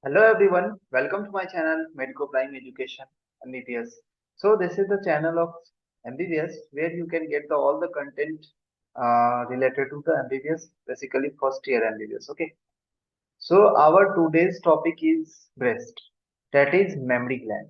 Hello everyone, welcome to my channel Medico Prime Education MBBS. So this is the channel of MBBS where you can get all the content related to the MBBS, basically first year MBBS. Okay. So our today's topic is breast, that is mammary gland.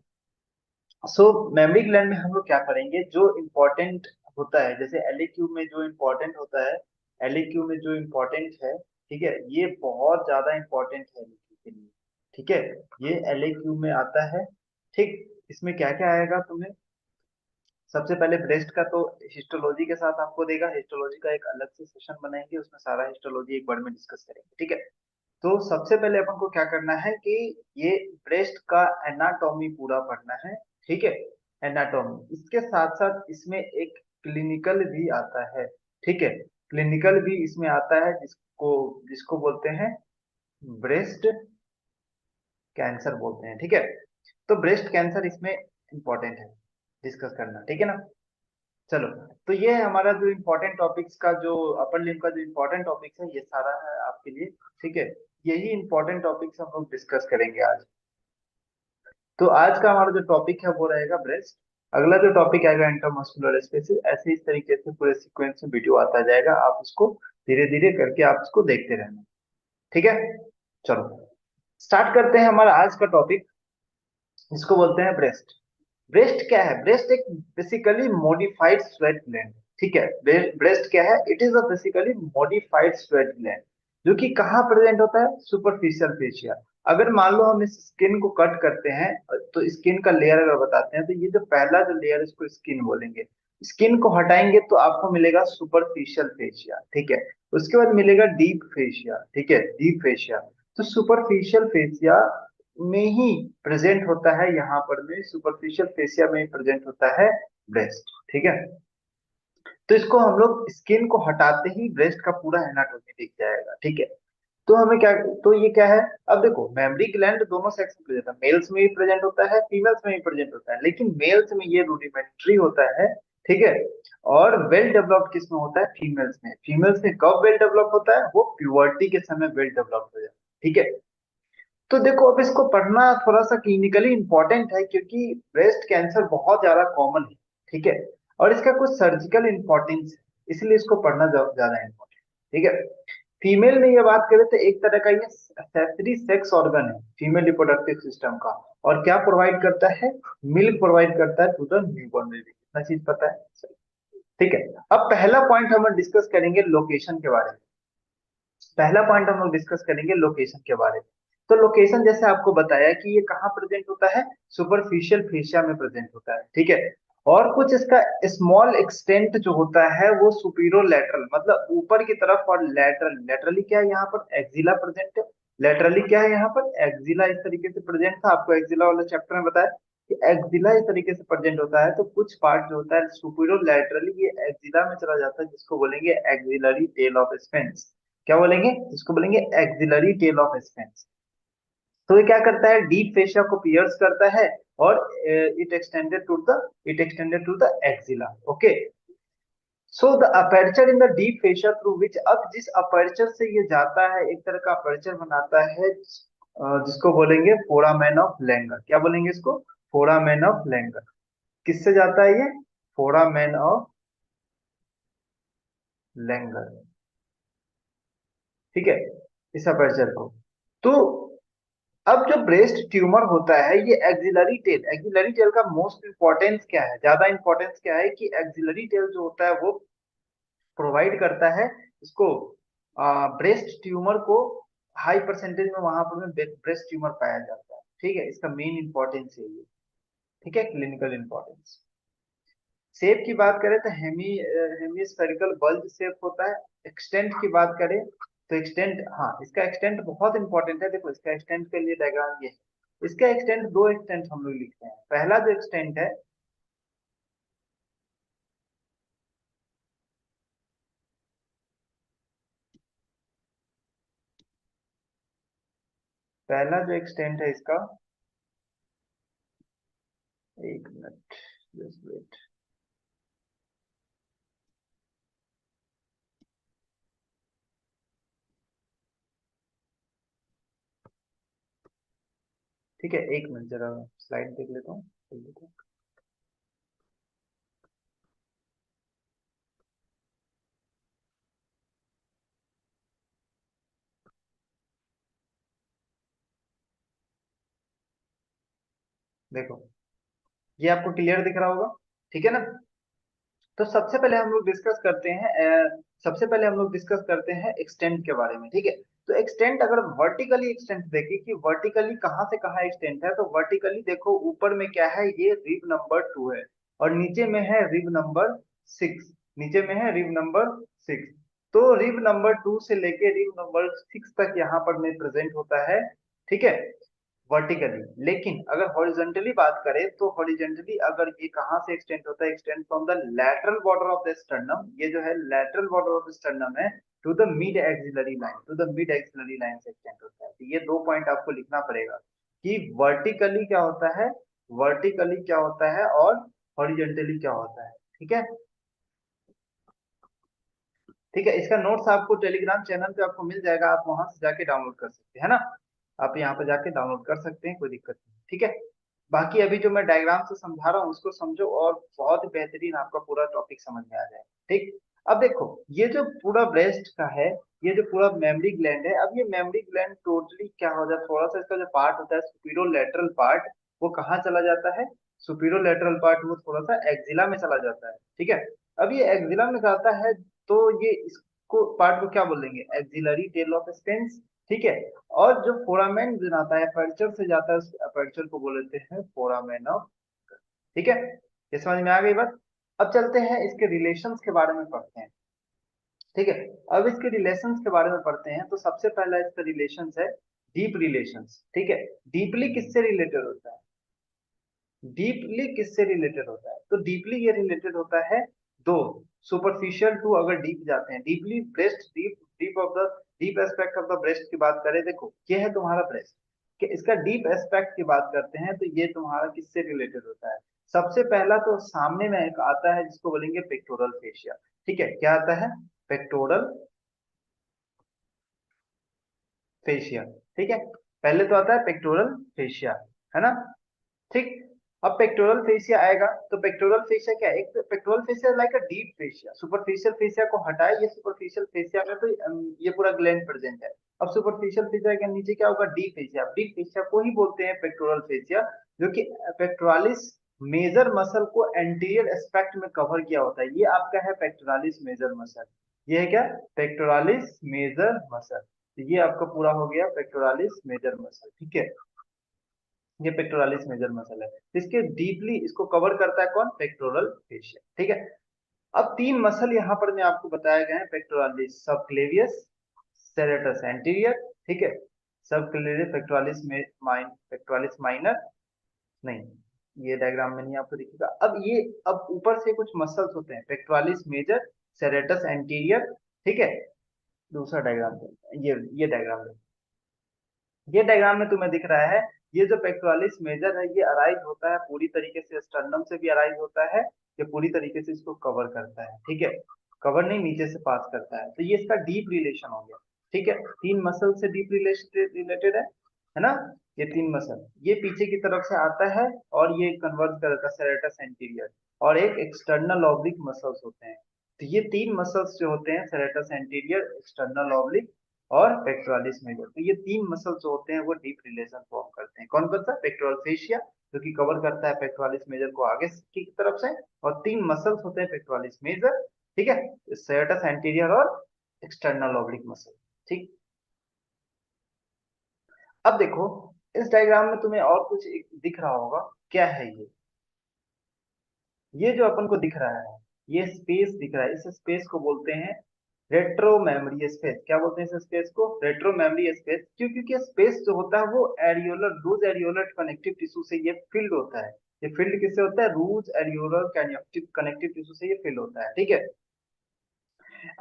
So memory gland में हम लोग क्या करेंगे जो important होता है, जैसे एलएक्यू में जो इम्पोर्टेंट होता है, एलएक्यू में जो इम्पोर्टेंट है, ठीक है, ये बहुत ज्यादा इम्पोर्टेंट है एलएक्यू के लिए। ठीक है, ये एलएक्यू में आता है। ठीक, इसमें क्या क्या आएगा तुम्हें? सबसे पहले ब्रेस्ट का तो हिस्टोलॉजी के साथ आपको देगा, हिस्टोलॉजी का एक अलग से सेशन बनाएंगे, उसमें सारा हिस्टोलॉजी एक बार में डिस्कस करेंगे। ठीक है, तो सबसे पहले अपन को क्या करना है कि ये ब्रेस्ट का एनाटॉमी पूरा पढ़ना है। ठीक है, एनाटॉमी, इसके साथ साथ इसमें एक क्लिनिकल भी आता है। ठीक है, क्लिनिकल भी इसमें आता है, जिसको जिसको बोलते हैं ब्रेस्ट कैंसर बोलते हैं। ठीक है, तो ब्रेस्ट कैंसर इसमें इंपॉर्टेंट है डिस्कस करना। ठीक है ना? चलो, तो ये है हमारा जो इम्पोर्टेंट टॉपिक्स का, जो अपर लिम्ब का जो इम्पोर्टेंट टॉपिक्स है, ये सारा है आपके लिए। ठीक है, यही इम्पोर्टेंट टॉपिक्स हम लोग डिस्कस करेंगे आज। तो आज का हमारा जो टॉपिक है वो रहेगा ब्रेस्ट। अगला जो टॉपिक आएगा इंट्रामस्कुलर स्पेसिस। ऐसे इस तरीके से पूरे सीक्वेंस में वीडियो आता जाएगा, आप उसको धीरे धीरे करके आप उसको देखते रहना। ठीक है, चलो स्टार्ट करते हैं हमारा आज का टॉपिक, जिसको बोलते हैं ब्रेस्ट। ब्रेस्ट क्या है? ब्रेस्ट एक बेसिकली मॉडिफाइड स्वेट ग्लैंड। ठीक है, ब्रेस्ट क्या है? It is a basically modified sweat gland, जो कि कहाँ प्रेजेंट होता है? Superficial fascia. अगर मान लो हम इस स्किन को कट करते हैं, तो स्किन का लेयर अगर बताते हैं, तो ये जो पहला जो लेयर, इसको स्किन बोलेंगे। स्किन को हटाएंगे तो आपको मिलेगा सुपरफिशियल फेशिया। ठीक है, उसके बाद मिलेगा डीप फेशिया। ठीक है, डीप फेशिया। तो सुपरफिशियल फेशिया में ही प्रेजेंट होता है, यहाँ पर में सुपरफिशियल फेसिया में ही प्रेजेंट होता है ब्रेस्ट। ठीक है, तो इसको हम लोग स्किन को हटाते ही ब्रेस्ट का पूरा एनाटॉमी दिख जाएगा। ठीक है, तो हमें क्या, तो ये क्या है? अब देखो, मेमरी ग्लैंड दोनों सेक्स में प्रेजेंट है, मेल्स में भी प्रेजेंट होता है, फीमेल्स में भी प्रेजेंट होता है, लेकिन मेल्स में ये रूडिमेंट्री होता है। ठीक है, और वेल डेवलप्ड किस में होता है? फीमेल्स में। फीमेल्स में कब वेल डेवलप होता है? वो प्यूबर्टी के समय वेल डेवलप हो जाता है। ठीक है, तो देखो, अब इसको पढ़ना थोड़ा सा क्लिनिकली इंपॉर्टेंट है, क्योंकि ब्रेस्ट कैंसर बहुत ज्यादा कॉमन है। ठीक है, और इसका कुछ सर्जिकल इंपॉर्टेंस है, इसलिए इसको पढ़ना ज्यादा इंपॉर्टेंट। ठीक है, फीमेल में ये बात करें तो एक तरह का ये एक्सेसरी सेक्स ऑर्गन है फीमेल रिप्रोडक्टिव सिस्टम का, और क्या प्रोवाइड करता है? मिल्क प्रोवाइड करता है टू द न्यूबॉर्न बेबी। इतना चीज पता है? ठीक है, अब पहला पॉइंट हम डिस्कस करेंगे लोकेशन के बारे में। पहला पॉइंट हम लोग डिस्कस करेंगे लोकेशन के बारे में। तो लोकेशन जैसे आपको बताया कि ये कहाँ प्रेजेंट होता है? सुपरफिशियल फेशिया में प्रेजेंट होता है। ठीक है, और कुछ इसका स्मॉल एक्सटेंट जो होता है वो सुपीरियर लैटरल, मतलब ऊपर की तरफ, और लैटरल, लैटरली क्या है यहाँ पर? एक्सिला प्रेजेंट है। लैटरली क्या है यहाँ पर? एक्सिला इस तरीके से प्रेजेंट था, आपको एक्सिला वाले चैप्टर में बताया कि एक्सिला इस तरीके से प्रेजेंट होता है। तो कुछ पार्ट जो होता है सुपीरियर लैटरली, ये एक्सिला में चला जाता है, जिसको बोलेंगे एक्सिलरी टेल ऑफ स्पेंस। क्या बोलेंगे? इसको बोलेंगे एक्सिलरी टेल ऑफ स्पेंस। तो ये क्या करता है? डीप फेशिया को पियर्स करता है, और it extended to the axilla. Okay, so the aperture in the deep fascia through which, अब जिस अपर्चर से ये जाता है, एक तरह का अपर्चर बनाता है, जिसको बोलेंगे फोरामेन ऑफ लैंगर। क्या बोलेंगे इसको? Foramen of Langer. किससे जाता है ये? Foramen of Langer. ठीक है, इस अपर्चर को। तो अब जो ब्रेस्ट ट्यूमर होता है, ये एक्सिलरी टेल, एक्सिलरी टेल का मोस्ट इंपॉर्टेंस क्या है, ज्यादा इंपॉर्टेंस क्या है कि एक्सिलरी टेल जो होता है वो प्रोवाइड करता है इसको, ब्रेस्ट ट्यूमर को हाई परसेंटेज में वहां पर ब्रेस्ट ट्यूमर पाया जाता है। ठीक है, इसका मेन इंपॉर्टेंस है ये। ठीक है, क्लिनिकल इंपॉर्टेंस। शेप की बात करें तो हेमिस्फेरिकल बल्ज शेप होता है। एक्सटेंट की बात करें तो एक्सटेंट, हाँ, इसका एक्सटेंट बहुत इंपॉर्टेंट है। देखो, इसका एक्सटेंट के लिए डायग्राम ये है। इसका एक्सटेंट, दो एक्सटेंट हम लोग लिखते हैं। पहला जो एक्सटेंट है, पहला जो एक्सटेंट है इसका, एक मिनट, जस्ट वेट। ठीक है, एक मिनट जरा स्लाइड देख लेता हूँ। देखो, ये आपको क्लियर दिख रहा होगा, ठीक है ना। तो सबसे पहले हम लोग डिस्कस करते हैं एक्सटेंट के बारे में, ठीक है। तो एक्सटेंट, अगर वर्टिकली एक्सटेंट देखें कि वर्टिकली कहाँ से कहाँ एक्सटेंट है, तो वर्टिकली देखो ऊपर में क्या है, ये रिब नंबर 2 है, और नीचे में है रिब नंबर 6। नीचे में है रिब नंबर 6। तो रिब नंबर 2 से लेके रिब नंबर 6 तक यहाँ पर में प्रेजेंट होता है, ठीक है, वर्टिकली। लेकिन अगर हॉरिजॉन्टली बात करें, तो हॉरिजॉन्टली अगर ये कहाँ से एक्सटेंड होता है, extend from the lateral border of the sternum, ये जो है lateral border of the sternum है, to the mid axillary line, to the mid axillary line से एक्सटेंड होता है। तो ये दो पॉइंट आपको लिखना पड़ेगा कि वर्टिकली क्या होता है, वर्टिकली क्या होता है और हॉरिजॉन्टली क्या होता है, ठीक है। ठीक है, इसका नोट्स आपको टेलीग्राम चैनल पे आपको मिल जाएगा, आप वहां से जाके डाउनलोड कर सकते हैं ना। आप यहाँ पे जाके डाउनलोड कर सकते हैं, कोई दिक्कत नहीं, ठीक है। बाकी अभी जो मैं डायग्राम से समझा रहा हूँ उसको समझो, और बहुत ही बेहतरीन आपका पूरा टॉपिक समझ में आ जाए, ठीक। अब देखो, ये जो पूरा ब्रेस्ट का है, ये जो पूरा मेमरी ग्लैंड है, अब ये मेमरी ग्लैंड टोटली क्या हो जाता है, थोड़ा सा इसका जो पार्ट होता है सुपीरियोर पार्ट, वो कहाँ चला जाता है, सुपीरियोर पार्ट वो थोड़ा सा एक्जिला में चला जाता है, ठीक है। अब ये एक्जिला में जाता है, तो ये इसको पार्ट को क्या बोलेंगे, एक्सिलरी टेल ऑफ स्पेंस, ठीक है। और जो फोरामेन बनाता है, अपर्चर से जाता है, उस अपर्चर को बोलते हैं फोरामेन ऑफ, ठीक है। ये समझ में आ गई बात। अब चलते हैं इसके रिलेशंस के बारे में पढ़ते हैं, ठीक है। अब इसके रिलेशंस के बारे में पढ़ते हैं, तो सबसे पहला इसका रिलेशंस है डीप रिलेशंस, ठीक है। डीपली किससे रिलेटेड होता है, डीपली किससे रिलेटेड होता है, तो डीपली ये रिलेटेड होता है दो, सुपरफिशियल टू अगर डीप जाते हैं, deeply breast, deep deep of the deep aspect of the breast की बात करें, देखो ये है तुम्हारा ब्रेस्ट, कि इसका डीप एस्पेक्ट की बात करते हैं, तो ये तुम्हारा किससे रिलेटेड होता है। सबसे पहला तो सामने में एक आता है जिसको बोलेंगे पेक्टोरल फेशिया, ठीक है। क्या आता है, पेक्टोरल फेशिया, ठीक है। पहले तो आता है पेक्टोरल फेशिया, है ना, ठीक। अब पेक्टोरल फेसिया आएगा, तो पेक्टोरल फेसिया क्या है, एक तो pectoral fascia like a deep fascia, superficial fascia को हटाए, ये सुपरफिशियल फेसिया में तो ये पूरा ग्लैंड प्रेजेंट है। अब सुपरफिशियल फेसिया के नीचे क्या होगा, डीप फेसिया, डीप फेसिया को ही बोलते हैं पेक्टोरल फेसिया, जो कि पेक्टोरालिस मेजर मसल को एंटीरियर एस्पेक्ट में कवर किया होता है, ये आपका है पेक्टोरालिस मेजर मसल। ये है क्या, पेक्टोरालिस मेजर मसल, तो ये आपका पूरा हो गया पेक्टोरालिस मेजर मसल, ठीक है। ये पेक्टोरालिस मेजर मसल है, इसके डीपली इसको कवर करता है कौन, पेक्टोरल फेशिया, ठीक है। अब तीन मसल यहाँ पर मैं आपको बताए गए हैं, पेक्टोरालिस सबक्लेवियस, सेरेटस एंटीरियर, ठीक है। सबक्लेवियस, पेक्टोरालिस में पेक्टोरालिस माइनर, नहीं, ये डायग्राम में नहीं आपको दिखेगा। अब ये, अब ऊपर से कुछ मसल्स होते हैं, पेक्टोरालिस मेजर, सेरेटस एंटीरियर, ठीक है। दूसरा डायग्राम, ये डायग्राम, ये डायग्राम में तुम्हें दिख रहा है, ये जो पेक्टोरालिस मेजर है, ये अराइज होता है पूरी तरीके से स्टर्नम से भी अराइज होता है, ये पूरी तरीके से इसको कवर करता है, ठीक है। कवर नहीं, नीचे से पास करता है, तो ये इसका डीप रिलेशन हो गया, ठीक है। तीन मसल से डीप रिलेटेड है ना। ये तीन मसल, ये पीछे की तरफ से आता है, और ये कन्वर्ज करता है सेरेटस एंटीरियर, और एक एक्सटर्नल ऑब्लिक मसल्स होते हैं। तो ये तीन मसल्स जो होते हैं, सेरेटस एंटीरियर, एक्सटर्नल ऑब्लिक और पेक्टोरालिस मेजर, तो ये तीन मसल जो होते हैं वो डीप रिलेशन फॉर्म करते हैं। कौन कौन सा, पेक्टोरल फेशिया, जो कि कवर करता है पेक्टोरालिस मेजर को आगे की तरफ से, और तीन मसल्स होते हैं पेक्टोरालिस मेजर, ठीक है, सेरेटस एंटीरियर और एक्सटर्नल ऑब्लिक मसल, ठीक। अब देखो, इस डायग्राम में तुम्हें और कुछ एक दिख रहा होगा, क्या है ये जो अपन को दिख रहा है, ये स्पेस दिख रहा है, इस स्पेस को बोलते हैं रेट्रो मेमोरी स्पेस। क्या बोलते हैं इस स्पेस को, रेट्रो मेमोरी स्पेस। क्यों, क्योंकि स्पेस जो होता है वो एरियोलर, रूज एरियोलर कनेक्टिव टिश्यू से ये फिल्ड होता है। ये फिल्ड किससे होता है, रूज एरियोलर कनेक्टिव कनेक्टिव टिश्यू से ये फिल्ड होता है, ठीक है।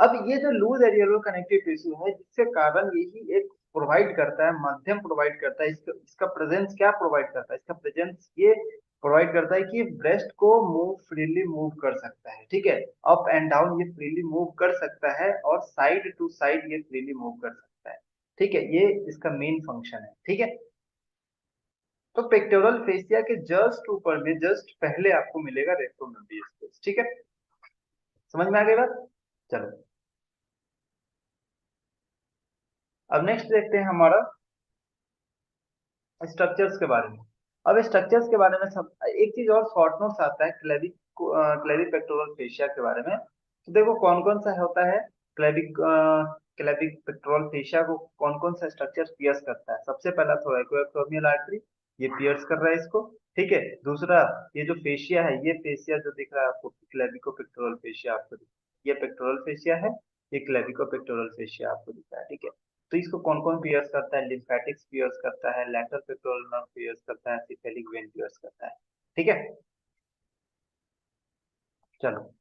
अब ये जो लूज एरियोलर कनेक्टिव टिश्यू है, जिसके कारण यही एक प्रोवाइड करता है, माध्यम प्रोवाइड करता है, इसका प्रेजेंस क्या प्रोवाइड करता है, इसका प्रेजेंस ये प्रोवाइड करता है कि ब्रेस्ट को मूव फ्रीली मूव कर सकता है, ठीक है। अप एंड डाउन ये फ्रीली मूव कर सकता है, और साइड टू साइड ये फ्रीली मूव कर सकता है, ठीक है। ये इसका मेन फंक्शन है, ठीक है। तो पेक्टोरल फेसिया के जस्ट ऊपर में, जस्ट पहले आपको मिलेगा रेक्टम स्पेस। ठीक है, समझ में आ गई बात। चलो अब नेक्स्ट देखते हैं हमारा स्ट्रक्चर्स के बारे में। अब स्ट्रक्चर्स के बारे में सब एक चीज और शॉर्ट नोट्स आता है क्लेविक पेक्टोरल फेशिया के बारे में। तो देखो कौन कौन सा होता है क्लेविक क्लेविक पेक्टोरल फेशिया को, कौन कौन सा स्ट्रक्चर पियर्स करता है। सबसे पहला तो एक्रोमियल आर्टरी, ये पियर्स कर रहा है इसको। ठीक है, दूसरा ये जो फेशिया है, ये फेशिया जो दिख रहा है आपको क्लेविको पेक्टोरल फेशिया आपको ये पेक्टोरल फेशिया है, ये क्लेविको पेक्टोरल फेशिया आपको दिख रहा है। ठीक है, तो इसको कौन कौन पियर्स करता है, लिम्फेटिक्स पियर्स करता है, लैटरल पेक्टोरल नर्व पियर्स करता है, सिफेलिक वेन पियर्स करता है। ठीक है, चलो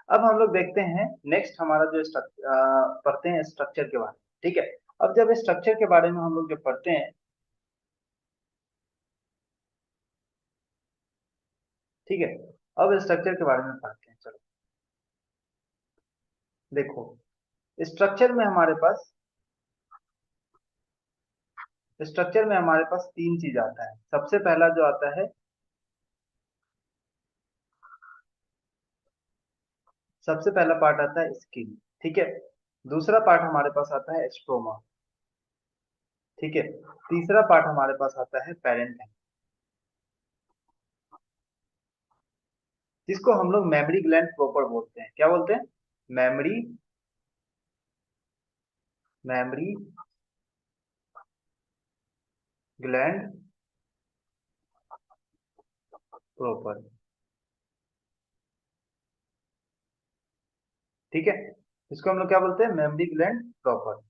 अब हम लोग देखते हैं नेक्स्ट हमारा जो पढ़ते हैं स्ट्रक्चर के बारे में। ठीक है, अब जब स्ट्रक्चर के बारे में हम लोग जब पढ़ते हैं, ठीक है, अब स्ट्रक्चर के बारे में पढ़ते हैं। चलो देखो स्ट्रक्चर में हमारे पास स्ट्रक्चर में हमारे पास तीन चीज आता है। सबसे पहला जो आता है, सबसे पहला पार्ट आता है स्किन। ठीक है, दूसरा पार्ट हमारे पास आता है स्ट्रोमा। ठीक है, तीसरा पार्ट हमारे पास आता है पेरेंट, जिसको हम लोग मेमोरी ग्लैंड प्रॉपर बोलते हैं। क्या बोलते हैं? Memory memory gland proper. ठीक है, इसको हम लोग क्या बोलते हैं? Memory gland proper.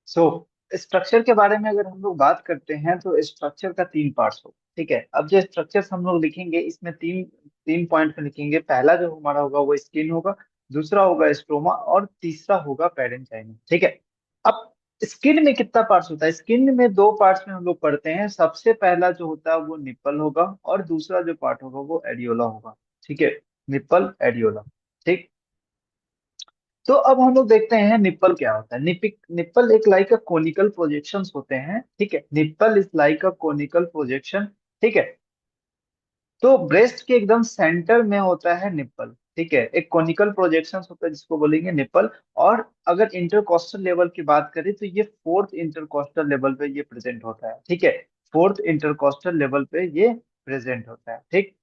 So structure के बारे में अगर हम लोग बात करते हैं तो स्ट्रक्चर का तीन पार्ट्स हो। ठीक है, अब जो स्ट्रक्चर्स हम लोग लिखेंगे इसमें तीन तीन पॉइंट में लिखेंगे। पहला जो हमारा होगा वो स्किन होगा, दूसरा होगा स्ट्रोमा, और तीसरा होगा पेरेंचाइमा। ठीक है, अब स्किन में कितना पार्ट्स होता है? स्किन में दो पार्ट्स में हम लोग पढ़ते हैं। सबसे पहला जो होता है वो निप्पल होगा, और दूसरा जो पार्ट होगा वो एडियोला होगा। ठीक है, निप्पल एडियोला। ठीक, तो अब हम लोग देखते हैं निप्पल क्या होता है। निप्पल एक लाइक अ कोनिकल प्रोजेक्शंस होते हैं। ठीक है, nipple is like a conical projection. ठीक है, तो ब्रेस्ट के एकदम सेंटर में होता है निप्पल। ठीक है, एक कोनिकल प्रोजेक्शंस होता है जिसको बोलेंगे निप्पल। और अगर इंटरकोस्टल लेवल की बात करें तो ये फोर्थ इंटरकोस्टल लेवल पे ये प्रेजेंट होता है। ठीक है, फोर्थ इंटरकोस्टल लेवल पे ये प्रेजेंट होता है। ठीक,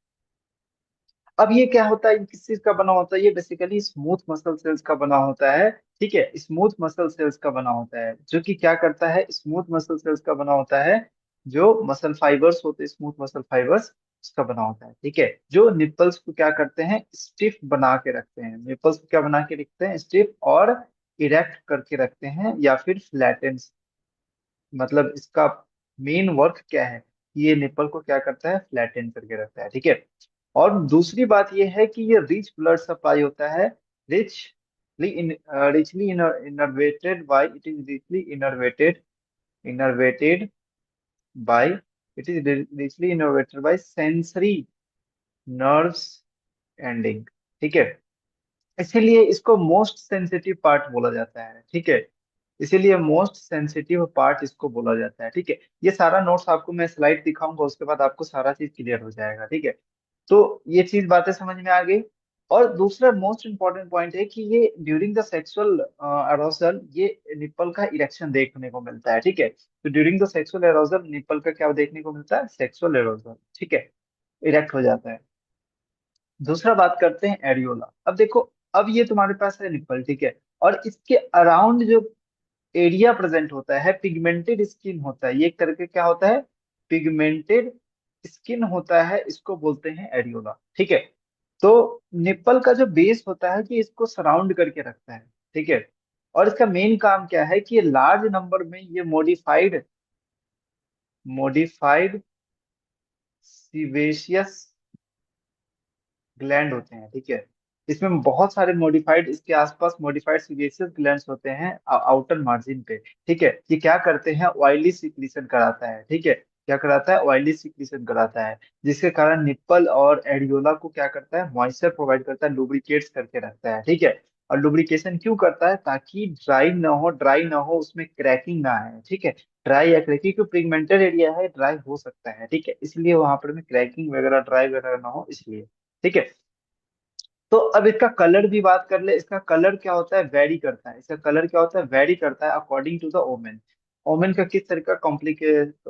अब ये क्या होता है, ये किस चीज का बना होता है? ये बेसिकली स्मूथ मसल सेल्स का बना होता है। ठीक है, स्मूथ मसल सेल्स का बना होता है, जो कि क्या करता है, स्मूथ मसल सेल्स का बना होता है, जो मसल फाइबर्स होते हैं, स्मूथ मसल फाइबर्स उसका बना होता है। ठीक है, जो निपल्स को क्या करते हैं, स्टिफ बना के रखते हैं। निपल्स को क्या बना के रखते हैं? स्टिफ और इरेक्ट करके रखते हैं, या फिर फ्लैटेन। मतलब इसका मेन वर्क क्या है, ये निपल को क्या करता है, फ्लैटन करके रखता है। ठीक है, और दूसरी बात ये है कि ये रिच ब्लड सप्लाई होता है। Richly in richly innervated bye it is richly innervated bye it is richly innervated bye sensory nerves ending. ठीक है, इसीलिए इसको मोस्ट सेंसिटिव पार्ट बोला जाता है। ठीक है, इसीलिए मोस्ट सेंसिटिव पार्ट इसको बोला जाता है। ठीक है, ये सारा नोट्स आपको मैं स्लाइड दिखाऊंगा, उसके बाद आपको सारा चीज क्लियर हो जाएगा। ठीक है, तो ये चीज बातें समझ में आ गई। और दूसरा मोस्ट इंपॉर्टेंट पॉइंट है कि ये ड्यूरिंग द सेक्सुअल अरोसल ये निप्पल का इरेक्शन देखने को मिलता है। ठीक है, तो ड्यूरिंग द सेक्सुअल एरोसल निप्पल का क्या देखने को मिलता है? सेक्सुअल एरोसल। ठीक है, इरेक्ट हो जाता है। दूसरा बात करते हैं एरियोला। अब देखो, अब ये तुम्हारे पास है निप्पल। ठीक है, और इसके अराउंड जो एरिया प्रेजेंट होता है, पिगमेंटेड स्किन होता है। ये एक तरह के क्या होता है? पिगमेंटेड स्किन होता है, इसको बोलते हैं एरियोला। ठीक है, तो निप्पल का जो बेस होता है कि इसको सराउंड करके रखता है। ठीक है, और इसका मेन काम क्या है कि ये लार्ज नंबर में ये मॉडिफाइड मॉडिफाइड सीवेशियस ग्लैंड होते हैं। ठीक है, इसमें बहुत सारे मॉडिफाइड, इसके आसपास मॉडिफाइड सीवेशियस ग्लैंड्स होते हैं आउटर मार्जिन पे। ठीक है, ये क्या करते हैं? ऑयली सिक्रीशन कराता है। ठीक है, क्या कराता है? ऑयली सिक्रीशन कराता है, जिसके कारण निप्पल और एडियोला को क्या करता है? मॉइस्चर प्रोवाइड करता है, लुब्रिकेट्स करके रखता है। ठीक है, और लुब्रिकेशन क्यों करता है? ताकि ड्राई ना हो, उसमें क्रैकिंग ना आए, ठीक है। ड्राई या क्रैकिंग, क्योंकि पिगमेंटेड एरिया है, ड्राई हो सकता है, ठीक है, इसलिए वहां पर में क्रैकिंग वगैरह, ड्राई वगैरह ना हो इसलिए, ठीक है। तो अब इसका कलर भी बात कर ले, इसका कलर क्या होता है, वेरी करता है, इसका कलर क्या होता है, वेरी करता है according to the woman. Woman का किस तरह का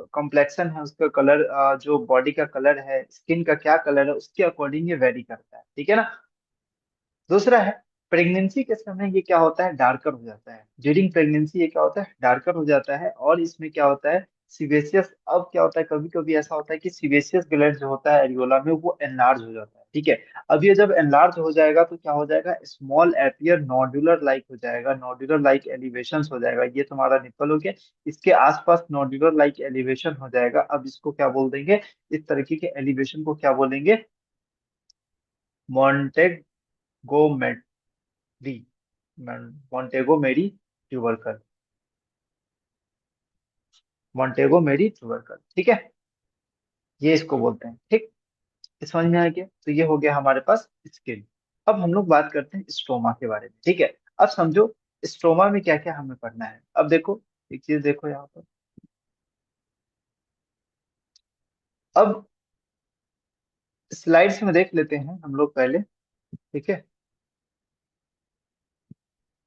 कॉम्प्लेक्शन है, उसका कलर, जो बॉडी का कलर है, स्किन का क्या कलर है, उसके अकॉर्डिंग ये वेरी करता है, ठीक है ना। दूसरा है, प्रेगनेंसी के समय ये क्या होता है, डार्कर हो जाता है, ड्यूरिंग प्रेगनेंसी ये क्या होता है, डार्कर हो जाता है। और इसमें क्या होता है, सीवेसियस, अब क्या होता है, कभी कभी ऐसा होता है कि सीवेसियस ग्लैंड जो होता है एरियोला में, वो एनलार्ज हो जाता है, ठीक है। अब ये जब एनलार्ज हो जाएगा तो क्या हो जाएगा, स्मॉल एपियर नोडुलर लाइक हो जाएगा, नोडुलर लाइक एलिवेशन हो जाएगा, ये तुम्हारा निप्पल हो गया, इसके आसपास नोडुलर लाइक एलिवेशन हो जाएगा। अब इसको क्या बोल देंगे, इस तरीके के एलिवेशन को क्या बोलेंगे, मॉन्टेगोमेट्री, मॉन्टेगोमेरी ट्यूबरकल, मॉन्टेगोमेरी ट्यूबरकल, ठीक है, ये इसको बोलते हैं, ठीक। इस समझ में आ गया, तो ये हो गया हमारे पास स्किन। अब हम लोग बात करते हैं स्ट्रोमा के बारे में, ठीक है। अब समझो स्ट्रोमा में क्या क्या हमें पढ़ना है। अब देखो, एक चीज देखो यहाँ पर, अब स्लाइड्स में देख लेते हैं हम लोग पहले, ठीक है।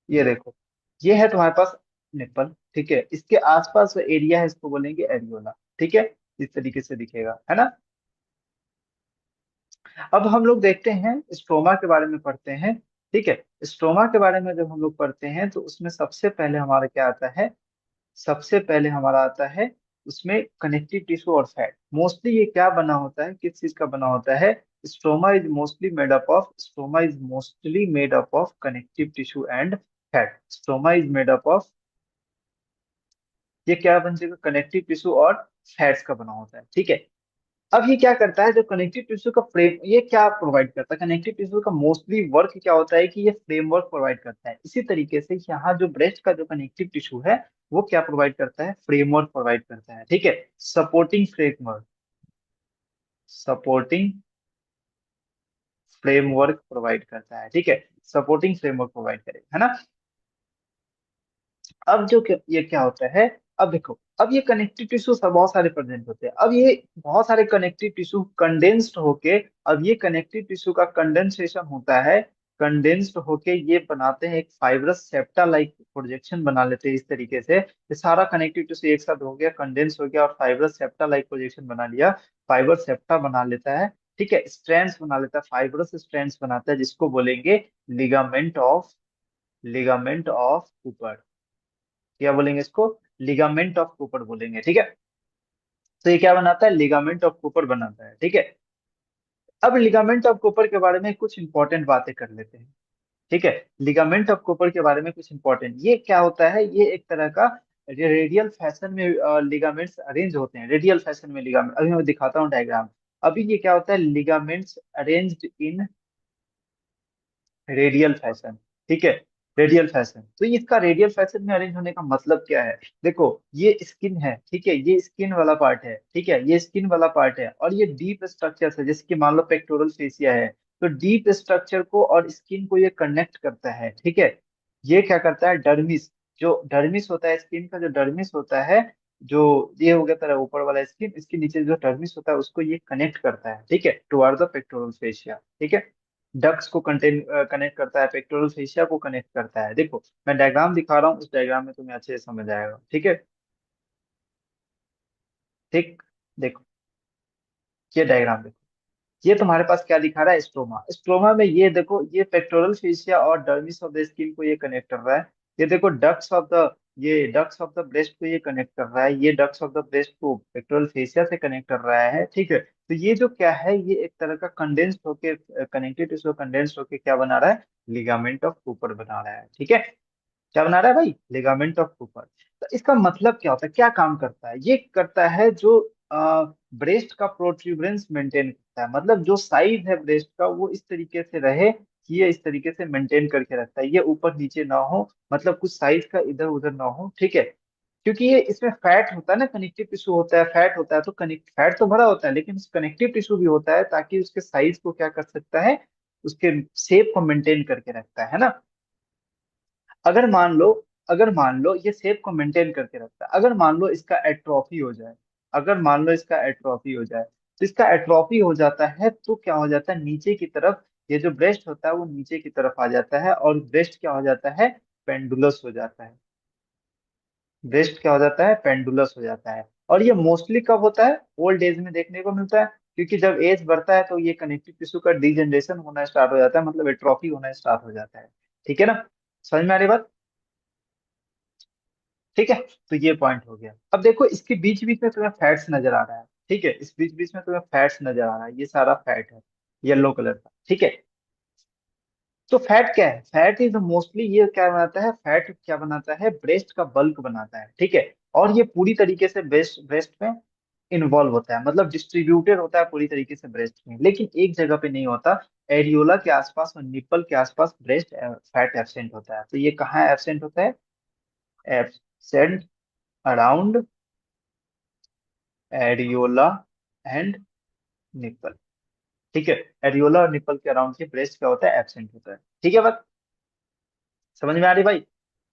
ये देखो, ये है तुम्हारे पास निप्पल, ठीक है, इसके आसपास जो एरिया है इसको बोलेंगे एरियोला, ठीक है, इस तरीके से दिखेगा, है ना। अब हम लोग देखते हैं स्ट्रोमा के बारे में पढ़ते हैं, ठीक है। स्ट्रोमा के बारे में जब हम लोग पढ़ते हैं तो उसमें सबसे पहले हमारा क्या आता है, सबसे पहले हमारा आता है उसमें कनेक्टिव टिश्यू और फैट। मोस्टली ये क्या बना होता है, किस चीज का बना होता है, stroma is mostly made up of connective tissue and fat. Stroma is made up of, ये क्या बन जाएगा, कनेक्टिव टिश्यू और फैट्स का बना होता है, ठीक है। अब ये क्या करता है, जो कनेक्टिव टिश्यू का फ्रेम, ये क्या प्रोवाइड करता है, कनेक्टिव टिश्यू का मोस्टली वर्क क्या होता है कि ये फ्रेमवर्क प्रोवाइड करता है। इसी तरीके से यहाँ जो ब्रेस्ट का जो कनेक्टिव टिश्यू है, वो क्या प्रोवाइड करता है, फ्रेमवर्क प्रोवाइड करता है, ठीक है। Supporting framework, supporting framework provide करता है, ठीक है, सपोर्टिंग फ्रेमवर्क प्रोवाइड करेगा, है ना। अब ये क्या होता है, अब देखो, अब ये कनेक्टिव टिश्यू सब बहुत सारे प्रेजेंट होते हैं। अब ये बहुत सारे कनेक्टिव टिश्यू कंडेंस्ड होके, अब ये कनेक्टिव टिश्यू का कंडेंसेशन होता है, कंडेंस्ड होके ये बनाते हैं एक फाइब्रस सेप्टा लाइक प्रोजेक्शन बना लेते हैं इस तरीके से। ये सारा कनेक्टिव टिश्यू एक साथ हो गया, कंडेंस हो गया और फाइब्रस सेप्टा लाइक प्रोजेक्शन बना लिया, फाइबर सेप्टा बना लेता है, ठीक है, स्ट्रैंड्स बना लेता है, फाइब्रस स्ट्रैंड्स बनाता है, जिसको बोलेंगे ligament of, ligament of Cooper. क्या बोलेंगे इसको, लिगामेंट ऑफ कूपर बोलेंगे, ठीक है। तो ये क्या बनाता है, लिगामेंट ऑफ कूपर बनाता है, ठीक है। अब लिगामेंट ऑफ कूपर के बारे में कुछ इंपॉर्टेंट बातें कर लेते हैं, ठीक है। लिगामेंट ऑफ कूपर के बारे में कुछ इंपॉर्टेंट, ये क्या होता है, ये एक तरह का रेडियल फैशन में लिगामेंट्स अरेंज होते हैं, रेडियल फैशन में लिगामेंट, अभी मैं दिखाता हूँ डायग्राम। अभी ये क्या होता है, ligaments arranged in radial fashion, ठीक है, रेडियल फैशन। तो इसका रेडियल फैशन में अरेंज होने का मतलब क्या है, देखो, ये स्किन है, ठीक है, ये स्किन वाला पार्ट है, ठीक है, ये स्किन वाला पार्ट है, और ये डीप स्ट्रक्चर है, जैसे कि मान लो पेक्टोरल फेसिया है, तो डीप स्ट्रक्चर को और स्किन को ये कनेक्ट करता है, ठीक है। ये क्या करता है, डर्मिस, जो डर्मिस होता है स्किन का, जो डर्मिस होता है, जो ये हो गया तरह ऊपर वाला स्किन, इसके नीचे जो डर्मिस होता है उसको ये कनेक्ट करता है, ठीक है, टुवर्ड द पेक्टोरल फेसिया, ठीक है। डक्स को कनेक्ट करता है, पेक्टोरल फेशिया को कनेक्ट करता है। देखो, मैं डायग्राम दिखा रहा हूँ, उस डायग्राम में तुम्हें अच्छे से समझ आएगा, ठीक है, ठीक। देखो, ये डायग्राम देखो, ये तुम्हारे पास क्या दिखा रहा है, स्ट्रोमा, स्ट्रोमा में ये देखो, ये पेक्टोरल फेशिया और डर्मिस ऑफ द स्किन को ये कनेक्ट कर रहा है। ये देखो डक्ट्स ऑफ द, ये डक्ट्स ऑफ द ब्रेस्ट को ये कनेक्ट कर रहा है, ये डक्ट्स ऑफ द ब्रेस्ट को पेक्टोरल फेशिया से कनेक्ट कर रहा है, ठीक है। तो ये जो क्या है, ये एक तरह का कंडेंस्ड होके, कनेक्टेड टिश्यू कंडेंस्ड होके क्या बना रहा है, लिगामेंट ऑफ कूपर बना रहा है, ठीक है। क्या बना रहा है भाई, लिगामेंट ऑफ कूपर। तो इसका मतलब क्या होता है, क्या काम करता है, ये करता है जो ब्रेस्ट का प्रोट्यूबरेंस मेंटेन करता है, मतलब जो साइज है ब्रेस्ट का वो इस तरीके से रहे कि ये इस तरीके से मेंटेन करके रखता है, ये ऊपर नीचे ना हो, मतलब कुछ साइज का इधर उधर ना हो, ठीक है। क्योंकि ये इसमें फैट होता है ना, कनेक्टिव टिश्यू होता है, फैट होता है, तो कनेक्ट फैट तो भरा होता है, लेकिन कनेक्टिव टिश्यू भी होता है, ताकि उसके साइज को क्या कर सकता है, उसके शेप को मेंटेन करके रखता है ना। अगर मान लो अगर मान लो ये शेप को मेंटेन करके रखता है, अगर मान लो इसका एट्रोफी हो जाए, अगर मान लो इसका एट्रोफी हो जाए, तो इसका एट्रोफी हो जाता है तो क्या हो जाता है, नीचे की तरफ ये जो ब्रेस्ट होता है वो नीचे की तरफ आ जाता है, और ब्रेस्ट क्या हो जाता है, पेंडुलस हो जाता है। ब्रेस्ट क्या हो जाता है, पेंडुलस हो जाता है। और ये मोस्टली कब होता है, ओल्ड एज में देखने को मिलता है, क्योंकि जब एज बढ़ता है तो ये कनेक्टिव टिश्यू का डिजनरेशन होना स्टार्ट हो जाता है, मतलब एट्रोफी होना स्टार्ट हो जाता है। ठीक है ना, समझ में आ रही बात? ठीक है, तो ये पॉइंट हो गया। अब देखो इसके बीच बीच में तुम्हें फैट्स नजर आ रहा है, ठीक है, इस बीच बीच में तुम्हें फैट्स नजर आ रहा है, ये सारा फैट है, येलो कलर का, ठीक है। तो फैट क्या है, फैट इज मोस्टली ये क्या बनाता है, फैट क्या बनाता है, ब्रेस्ट का बल्क बनाता है, ठीक है। और ये पूरी तरीके से ब्रेस्ट ब्रेस्ट में इन्वॉल्व होता है, मतलब डिस्ट्रीब्यूटेड होता है पूरी तरीके से ब्रेस्ट में, लेकिन एक जगह पे नहीं होता। एरियोला के आसपास और निप्पल के आसपास ब्रेस्ट फैट एब्सेंट होता है। तो ये कहाँ एब्सेंट होता है, absent around areola and nipple, ठीक है। एरियोला और निप्पल के अराउंड के ब्रेस्ट क्या होता है, एब्सेंट होता है। ठीक है बात, समझ में आ रही भाई?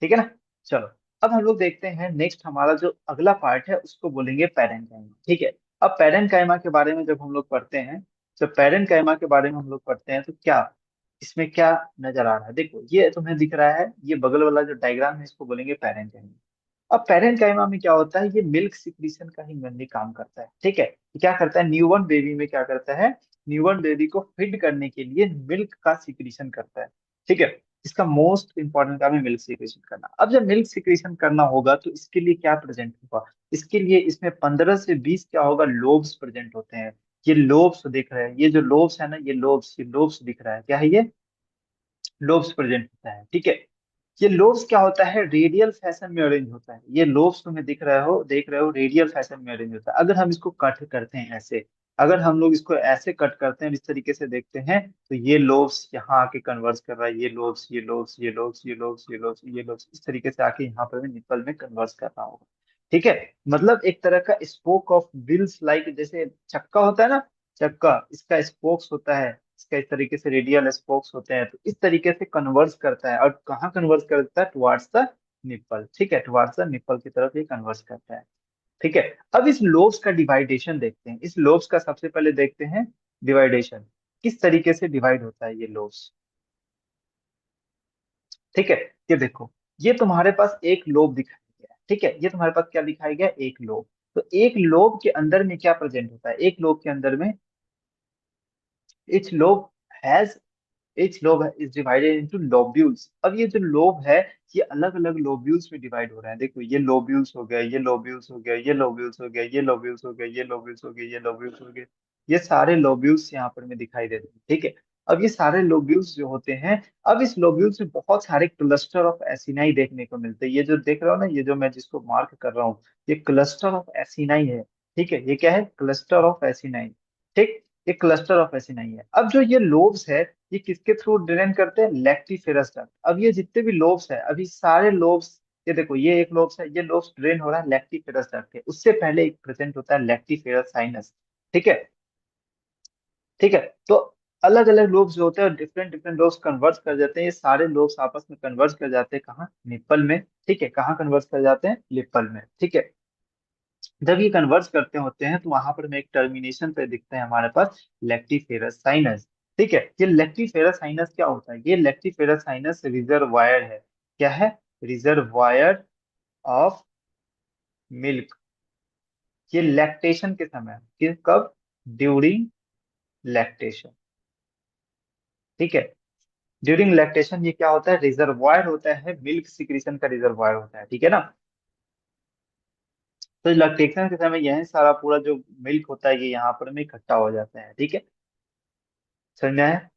ठीक है ना, चलो। अब हम लोग देखते हैं नेक्स्ट, हमारा जो अगला पार्ट है उसको बोलेंगे पैरेंकाइमा, ठीक है। अब पैरेंकाइमा के बारे में जब हम लोग पढ़ते हैं, जब पैरेंकाइमा के बारे में हम लोग पढ़ते हैं तो क्या इसमें क्या नजर आ रहा है, देखो ये तुम्हें दिख रहा है, ये बगल वाला जो डायग्राम है इसको बोलेंगे पैरेंकाइमा। अब पैरेंकाइमा में क्या होता है, ये मिल्क सिक्रीशन का ही मेनली काम करता है, ठीक है। ये क्या करता है, न्यूबॉर्न बेबी में क्या करता है, न्यूबॉर्न बेबी को फीड करने के लिए मिल्क का सिक्रीशन करता है, ठीक है। इसका मोस्ट इंपॉर्टेंट काम है मिल्क सिक्रीशन करना। अब जब मिल्क सिक्रीशन करना होगा तो इसके लिए क्या प्रेजेंट होगा, इसके लिए इसमें 15 से 20 क्या होगा, लोब्स प्रेजेंट होते हैं। ये लोब्स दिख रहे हैं, ये जो लोब्स है ना, ये लोब्स दिख रहा है, क्या है ये, लोब्स प्रेजेंट होता है, ठीक है। ये लोब्स क्या होता है, रेडियल फैशन में अरेंज होता है। ये लोब्स तुम्हें दिख रहे हो रेडियल फैशन में अरेंज होता है। अगर हम इसको कट करते हैं ऐसे, अगर हम लोग इसको ऐसे कट करते हैं, इस तरीके से देखते हैं, तो ये लोब्स यहाँ आके कन्वर्स कर रहा है, ये लोब्स इस तरीके से आके यहाँ पर निपल में कन्वर्स कर रहा होगा, ठीक है। मतलब एक तरह का स्पोक ऑफ व्हील्स, लाइक जैसे चक्का होता है ना, चक्का इसका स्पोक्स होता है, इसका इस तरीके से रेडियल स्पोक्स होते हैं, तो इस तरीके से कन्वर्स करता है। और कहाँ कन्वर्स करता है, टुवार्ड्स द निप्पल, ठीक है, टुवार्ड्स द निप्पल की तरफ ये कन्वर्स करता है, ठीक है। अब इस लोब्स का डिवाइडेशन देखते हैं, इस लोब्स का सबसे पहले देखते हैं डिवाइडेशन, किस तरीके से डिवाइड होता है ये लोब्स, ठीक है। ये देखो, ये तुम्हारे पास एक लोब दिखाई गया है, ठीक है, ये तुम्हारे पास क्या दिखाई गया, एक लोब। तो एक लोब के अंदर में क्या प्रेजेंट होता है, एक लोब के अंदर में etch lobe has each lobe is divided into lobules। अब ये जो लोब है ये अलग अलग लोब्यूल्स में डिवाइड हो रहे हैं, देखो ये लोब्यूल्स हो गए, ये लोब्यूल्स हो गए, ये लोब्यूल्स हो गए, ये लोब्यूल्स हो गए, ये लोब्यूल्स हो गए, ये लोब्यूल्स हो गए, ये सारे लोब्यूल्स यहाँ पर में दिखाई देते हैं, ठीक है। अब ये सारे लोब्यूल्स जो होते हैं, अब इस लोब्यूल्स में बहुत सारे क्लस्टर ऑफ एसिनाई देखने को मिलते हैं। ये जो देख रहे हो ना, ये जो मैं जिसको मार्क कर रहा हूँ, ये क्लस्टर ऑफ एसिनाई है, ठीक है, ये क्या है, क्लस्टर ऑफ एसिनाई, ठीक। ये क्लस्टर ऑफ एसिनाई है। अब जो ये लोब्स है, ये किसके थ्रू ड्रेन करते हैं, लैक्टिफेरस डक्ट। अब ये जितने भी लोब्स है, अभी सारे लोब्स, ये देखो ये एक लोब्स है, ये लोब्स ड्रेन हो रहा है लैक्टिफेरस डक्ट के, उससे पहले एक प्रेजेंट होता है लैक्टिफेरस साइनस, ठीक है, ठीक है। तो अलग अलग लोब्स जो होते हैं, डिफरेंट डिफरेंट लोब्स कन्वर्ट कर जाते हैं, ये सारे लोब्स आपस में कन्वर्ट कर जाते हैं कहाँ, निप्पल में, ठीक है, कहाँ कन्वर्ट कर जाते हैं, निप्पल में, ठीक है। जब ये कन्वर्ट करते होते हैं तो वहां पर में एक टर्मिनेशन पे दिखते हैं हमारे पास लेक्टिफेरस साइनस, ठीक है। ये लेक्टिफेरस साइनस क्या होता है, ये लेक्टिफेरस साइनस रिजर्वायर है, क्या है, रिजर्वायर ऑफ मिल्क। ये लैक्टेशन के समय, कि कब, ड्यूरिंग लैक्टेशन, ठीक है। ड्यूरिंग लैक्टेशन ये क्या होता है, रिजर्वायर होता है, मिल्क सिक्रीशन का रिजर्वायर होता है, ठीक है ना। तो लैक्टेशन के समय यह सारा पूरा जो मिल्क होता है ये यहाँ पर में इकट्ठा हो जाता है, ठीक है, समझ में आया।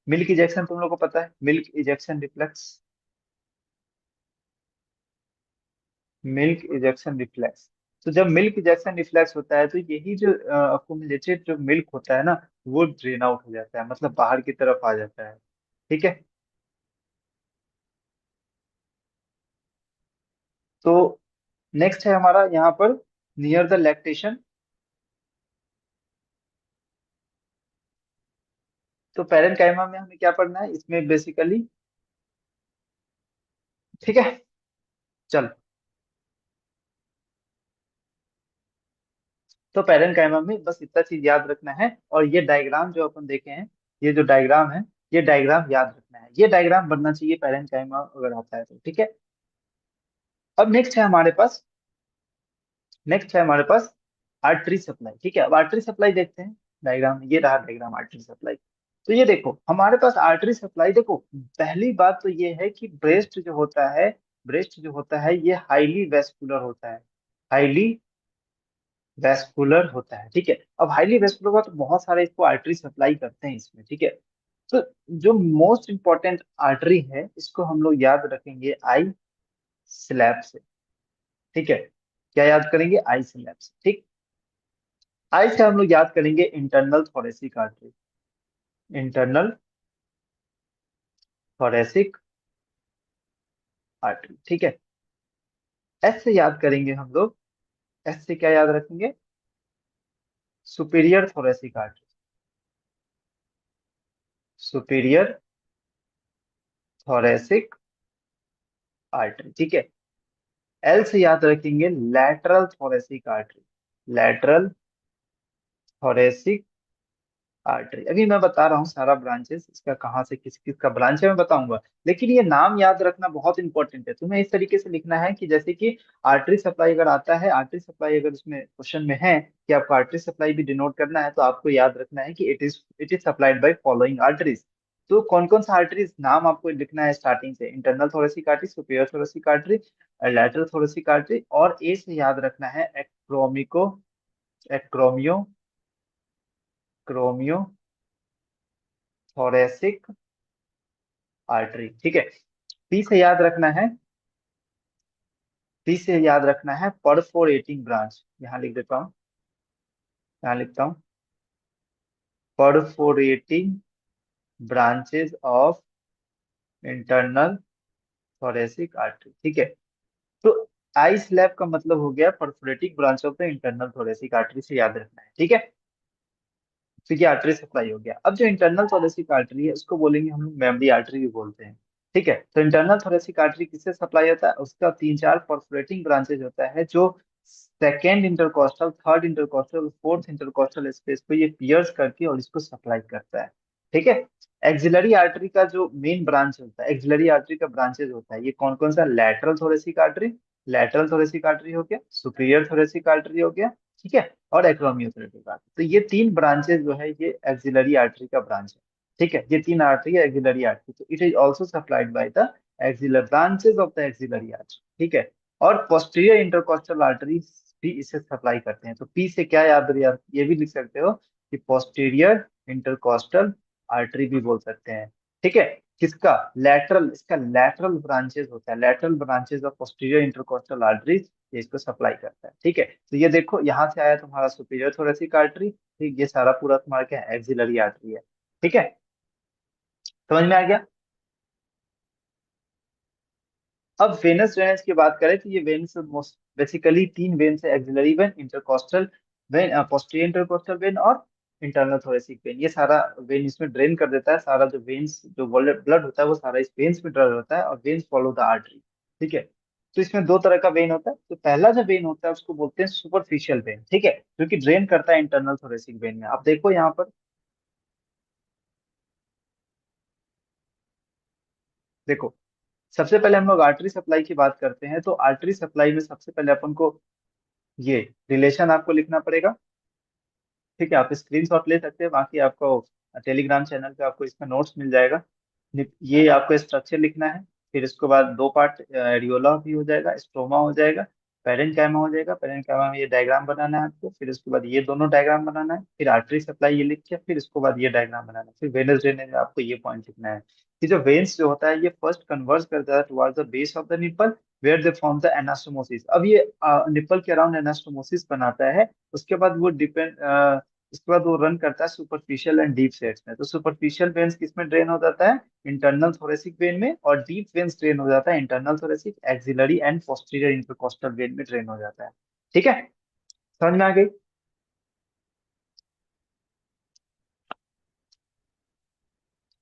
मिल्क इजेक्शन तुम लोग को पता है, milk ejection reflex, milk ejection reflex. तो जब मिल्क इजेक्शन रिफ्लेक्स होता है तो यही जो अकुमुलेटेड जो मिल्क होता है ना, वो ड्रेन आउट हो जाता है, मतलब बाहर की तरफ आ जाता है, ठीक है। तो नेक्स्ट है हमारा यहाँ पर नियर द लैक्टेशन। तो पैरेंकाइमा में हमें क्या पढ़ना है, इसमें बेसिकली ठीक है, चल। तो पैरेनकाइमा में बस इतना चीज याद रखना है, और ये डायग्राम जो अपन देखे हैं, ये जो डायग्राम है, ये डायग्राम याद रखना है, ये डायग्राम बनना चाहिए पैरेनकाइमा अगर आता है तो, ठीक है। अब नेक्स्ट है हमारे पास आर्टरी सप्लाई, ठीक है। अब आर्टरी सप्लाई देखते हैं, डायग्राम ये रहा, डायग्राम आर्टरी सप्लाई। तो ये देखो हमारे पास आर्टरी सप्लाई, देखो पहली बात तो ये है कि ब्रेस्ट जो होता है ये हाईली वेस्कुलर होता है, हाईली वेस्कुलर होता है, ठीक है। अब हाईली वेस्कुलर का तो बहुत सारे इसको आर्टरी सप्लाई करते हैं इसमें, ठीक है। तो जो मोस्ट इंपॉर्टेंट आर्टरी है इसको हम लोग याद रखेंगे आई स्लैब से, ठीक है। क्या याद करेंगे? आई स्लैब से, ठीक। आई से हम लोग याद करेंगे internal thoracic artery, internal thoracic artery, ठीक है। एस से याद करेंगे हम लोग, एस से क्या याद रखेंगे? Superior thoracic artery, superior thoracic artery, ठीक है। एल से याद रखेंगे lateral thoracic artery, lateral thoracic artery. अभी मैं बता रहा हूँ सारा ब्रांचेस इसका, कहाँ से किस किस का ब्रांच है मैं बताऊंगा, लेकिन ये नाम याद रखना बहुत इंपॉर्टेंट है। तुम्हें इस तरीके से लिखना है कि जैसे कि आर्टरी सप्लाई अगर आता है, आर्टरी सप्लाई अगर उसमें क्वेश्चन में है कि आपको आर्टरी सप्लाई भी डिनोट करना है, तो आपको याद रखना है कि it is supplied by following arteries. तो कौन कौन सा आर्टरीज नाम आपको लिखना है स्टार्टिंग से? Internal thoracic artery, superior thoracic artery, lateral thoracic artery, और ए से याद रखना है एक्रोमिको, एक्रोमियो, क्रोमियो थोरेसिक आर्टरी, ठीक है। पी से याद रखना है, पी से याद रखना है परफोरेटिंग ब्रांच, यहाँ लिख देता हूँ, यहाँ लिखता हूँ perforating branches of internal thoracic artery, ठीक है। तो आई स्लैब का मतलब हो गया perforating branch of the internal thoracic artery, से याद रखना है, ठीक है। ठीक है, आर्टरी सप्लाई हो गया। अब जो इंटरनल थोरेसिक आर्टरी है उसको बोलेंगे हम लोग मेमरी आर्टरी भी बोलते हैं, ठीक है। तो इंटरनल थोरेसिक आर्टरी किससे सप्लाई होता है? उसका तीन चार परफोरेटिंग ब्रांचेज होता है, जो second intercostal, third intercostal, fourth intercostal space को ये पियर्स करके और इसको सप्लाई करता है, ठीक है। एक्सिलरी आर्टरी का जो मेन ब्रांच होता है, एक्सिलरी आर्टरी का ब्रांचेज होता है, ये कौन कौन सा? Lateral thoracic artery, lateral thoracic artery हो गया, सुपीरियर थोरेसिक आर्टरी हो गया, ठीक है, और एक्रोमियोथेरेपी का। तो ये तीन ब्रांचेस जो है ये एक्सिलरी आर्टरी का ब्रांच है, ठीक है। ये तीन आर्टरी है एक्सिलरी आर्टरी, तो it is also supplied by the एक्सिलर branches of the axillary artery, ठीक है। और पोस्टीरियर इंटरकोस्टल आर्टरी भी इसे सप्लाई करते हैं। तो पी से क्या याद, यार ये भी लिख सकते हो कि पोस्टीरियर इंटरकोस्टल आर्टरी भी बोल सकते हैं, ठीक है। किसका? लैटरल, इसका लैटरल ब्रांचेस होता है, lateral branches of posterior intercostal arteries, ये इसको सप्लाई करता है, ठीक है। तो ये देखो यहाँ से आया तुम्हारा सुपीरियर थोरेसिक आर्टरी, ठीक, ये सारा पूरा तुम्हारा क्या है? एक्सिलरी आर्टरी है, ठीक है। समझ में आ गया? अब वेनस ड्रेनेज की बात करें तो ये वेन्स मोस्ट बेसिकली तीन वेन्स है, axillary vein, intercostal when, posterior intercostal when, और इंटरनल थोरेसिक वेन। ये सारा वेन इसमें ड्रेन कर देता है, सारा जो वेन्स जो ब्लड होता है वो सारा इस वेन्स में ड्रेन होता है, और वेन्स फॉलो द आर्टरी, ठीक है। तो इसमें दो तरह का वेन होता है। तो पहला जो वेन होता है उसको बोलते हैं सुपरफिशियल वेन, ठीक है, जो कि ड्रेन करता है इंटरनल थोरेसिक वेन में। आप देखो यहाँ पर, देखो सबसे पहले हम लोग आर्टरी सप्लाई की बात करते हैं, तो आर्टरी सप्लाई में सबसे पहले अपन को ये रिलेशन आपको लिखना पड़ेगा, ठीक है। आप स्क्रीनशॉट ले सकते हैं, बाकी आपको टेलीग्राम चैनल पे आपको इसका नोट्स मिल जाएगा। ये आपको स्ट्रक्चर लिखना है, फिर इसके बाद दो पार्ट, एरियोला भी हो जाएगा, स्ट्रोमा हो जाएगा, पेरेन्काइमा हो जाएगा। पेरेन्काइमा में ये डायग्राम बनाना है आपको, फिर उसके बाद ये दोनों डायग्राम बनाना है, फिर आर्टरी सप्लाई ये लिख के, फिर इसके बाद ये डायग्राम बनाना है, फिर वेनस ड्रेनेज में आपको ये पॉइंट लिखना है कि जो वेन्स जो होता है ये फर्स्ट कन्वर्ज करता है towards the base of the nipple, where they form the anastomosis. अब ये निपल के अराउंड एनास्टोमोसिस बनाता है, उसके बाद वो डिपेंड, उसके बाद वो रन करता है सुपरफिशियल एंड डीप सेट्स में। तो सुपरफिशियल वेन्स किस में ड्रेन हो जाता है? इंटरनल थोरेसिक वेन में, और डीप वेन्स ड्रेन हो जाता है internal thoracic, axillary and posterior intercostal when में ड्रेन हो जाता है, ठीक है। समझ में आ गई?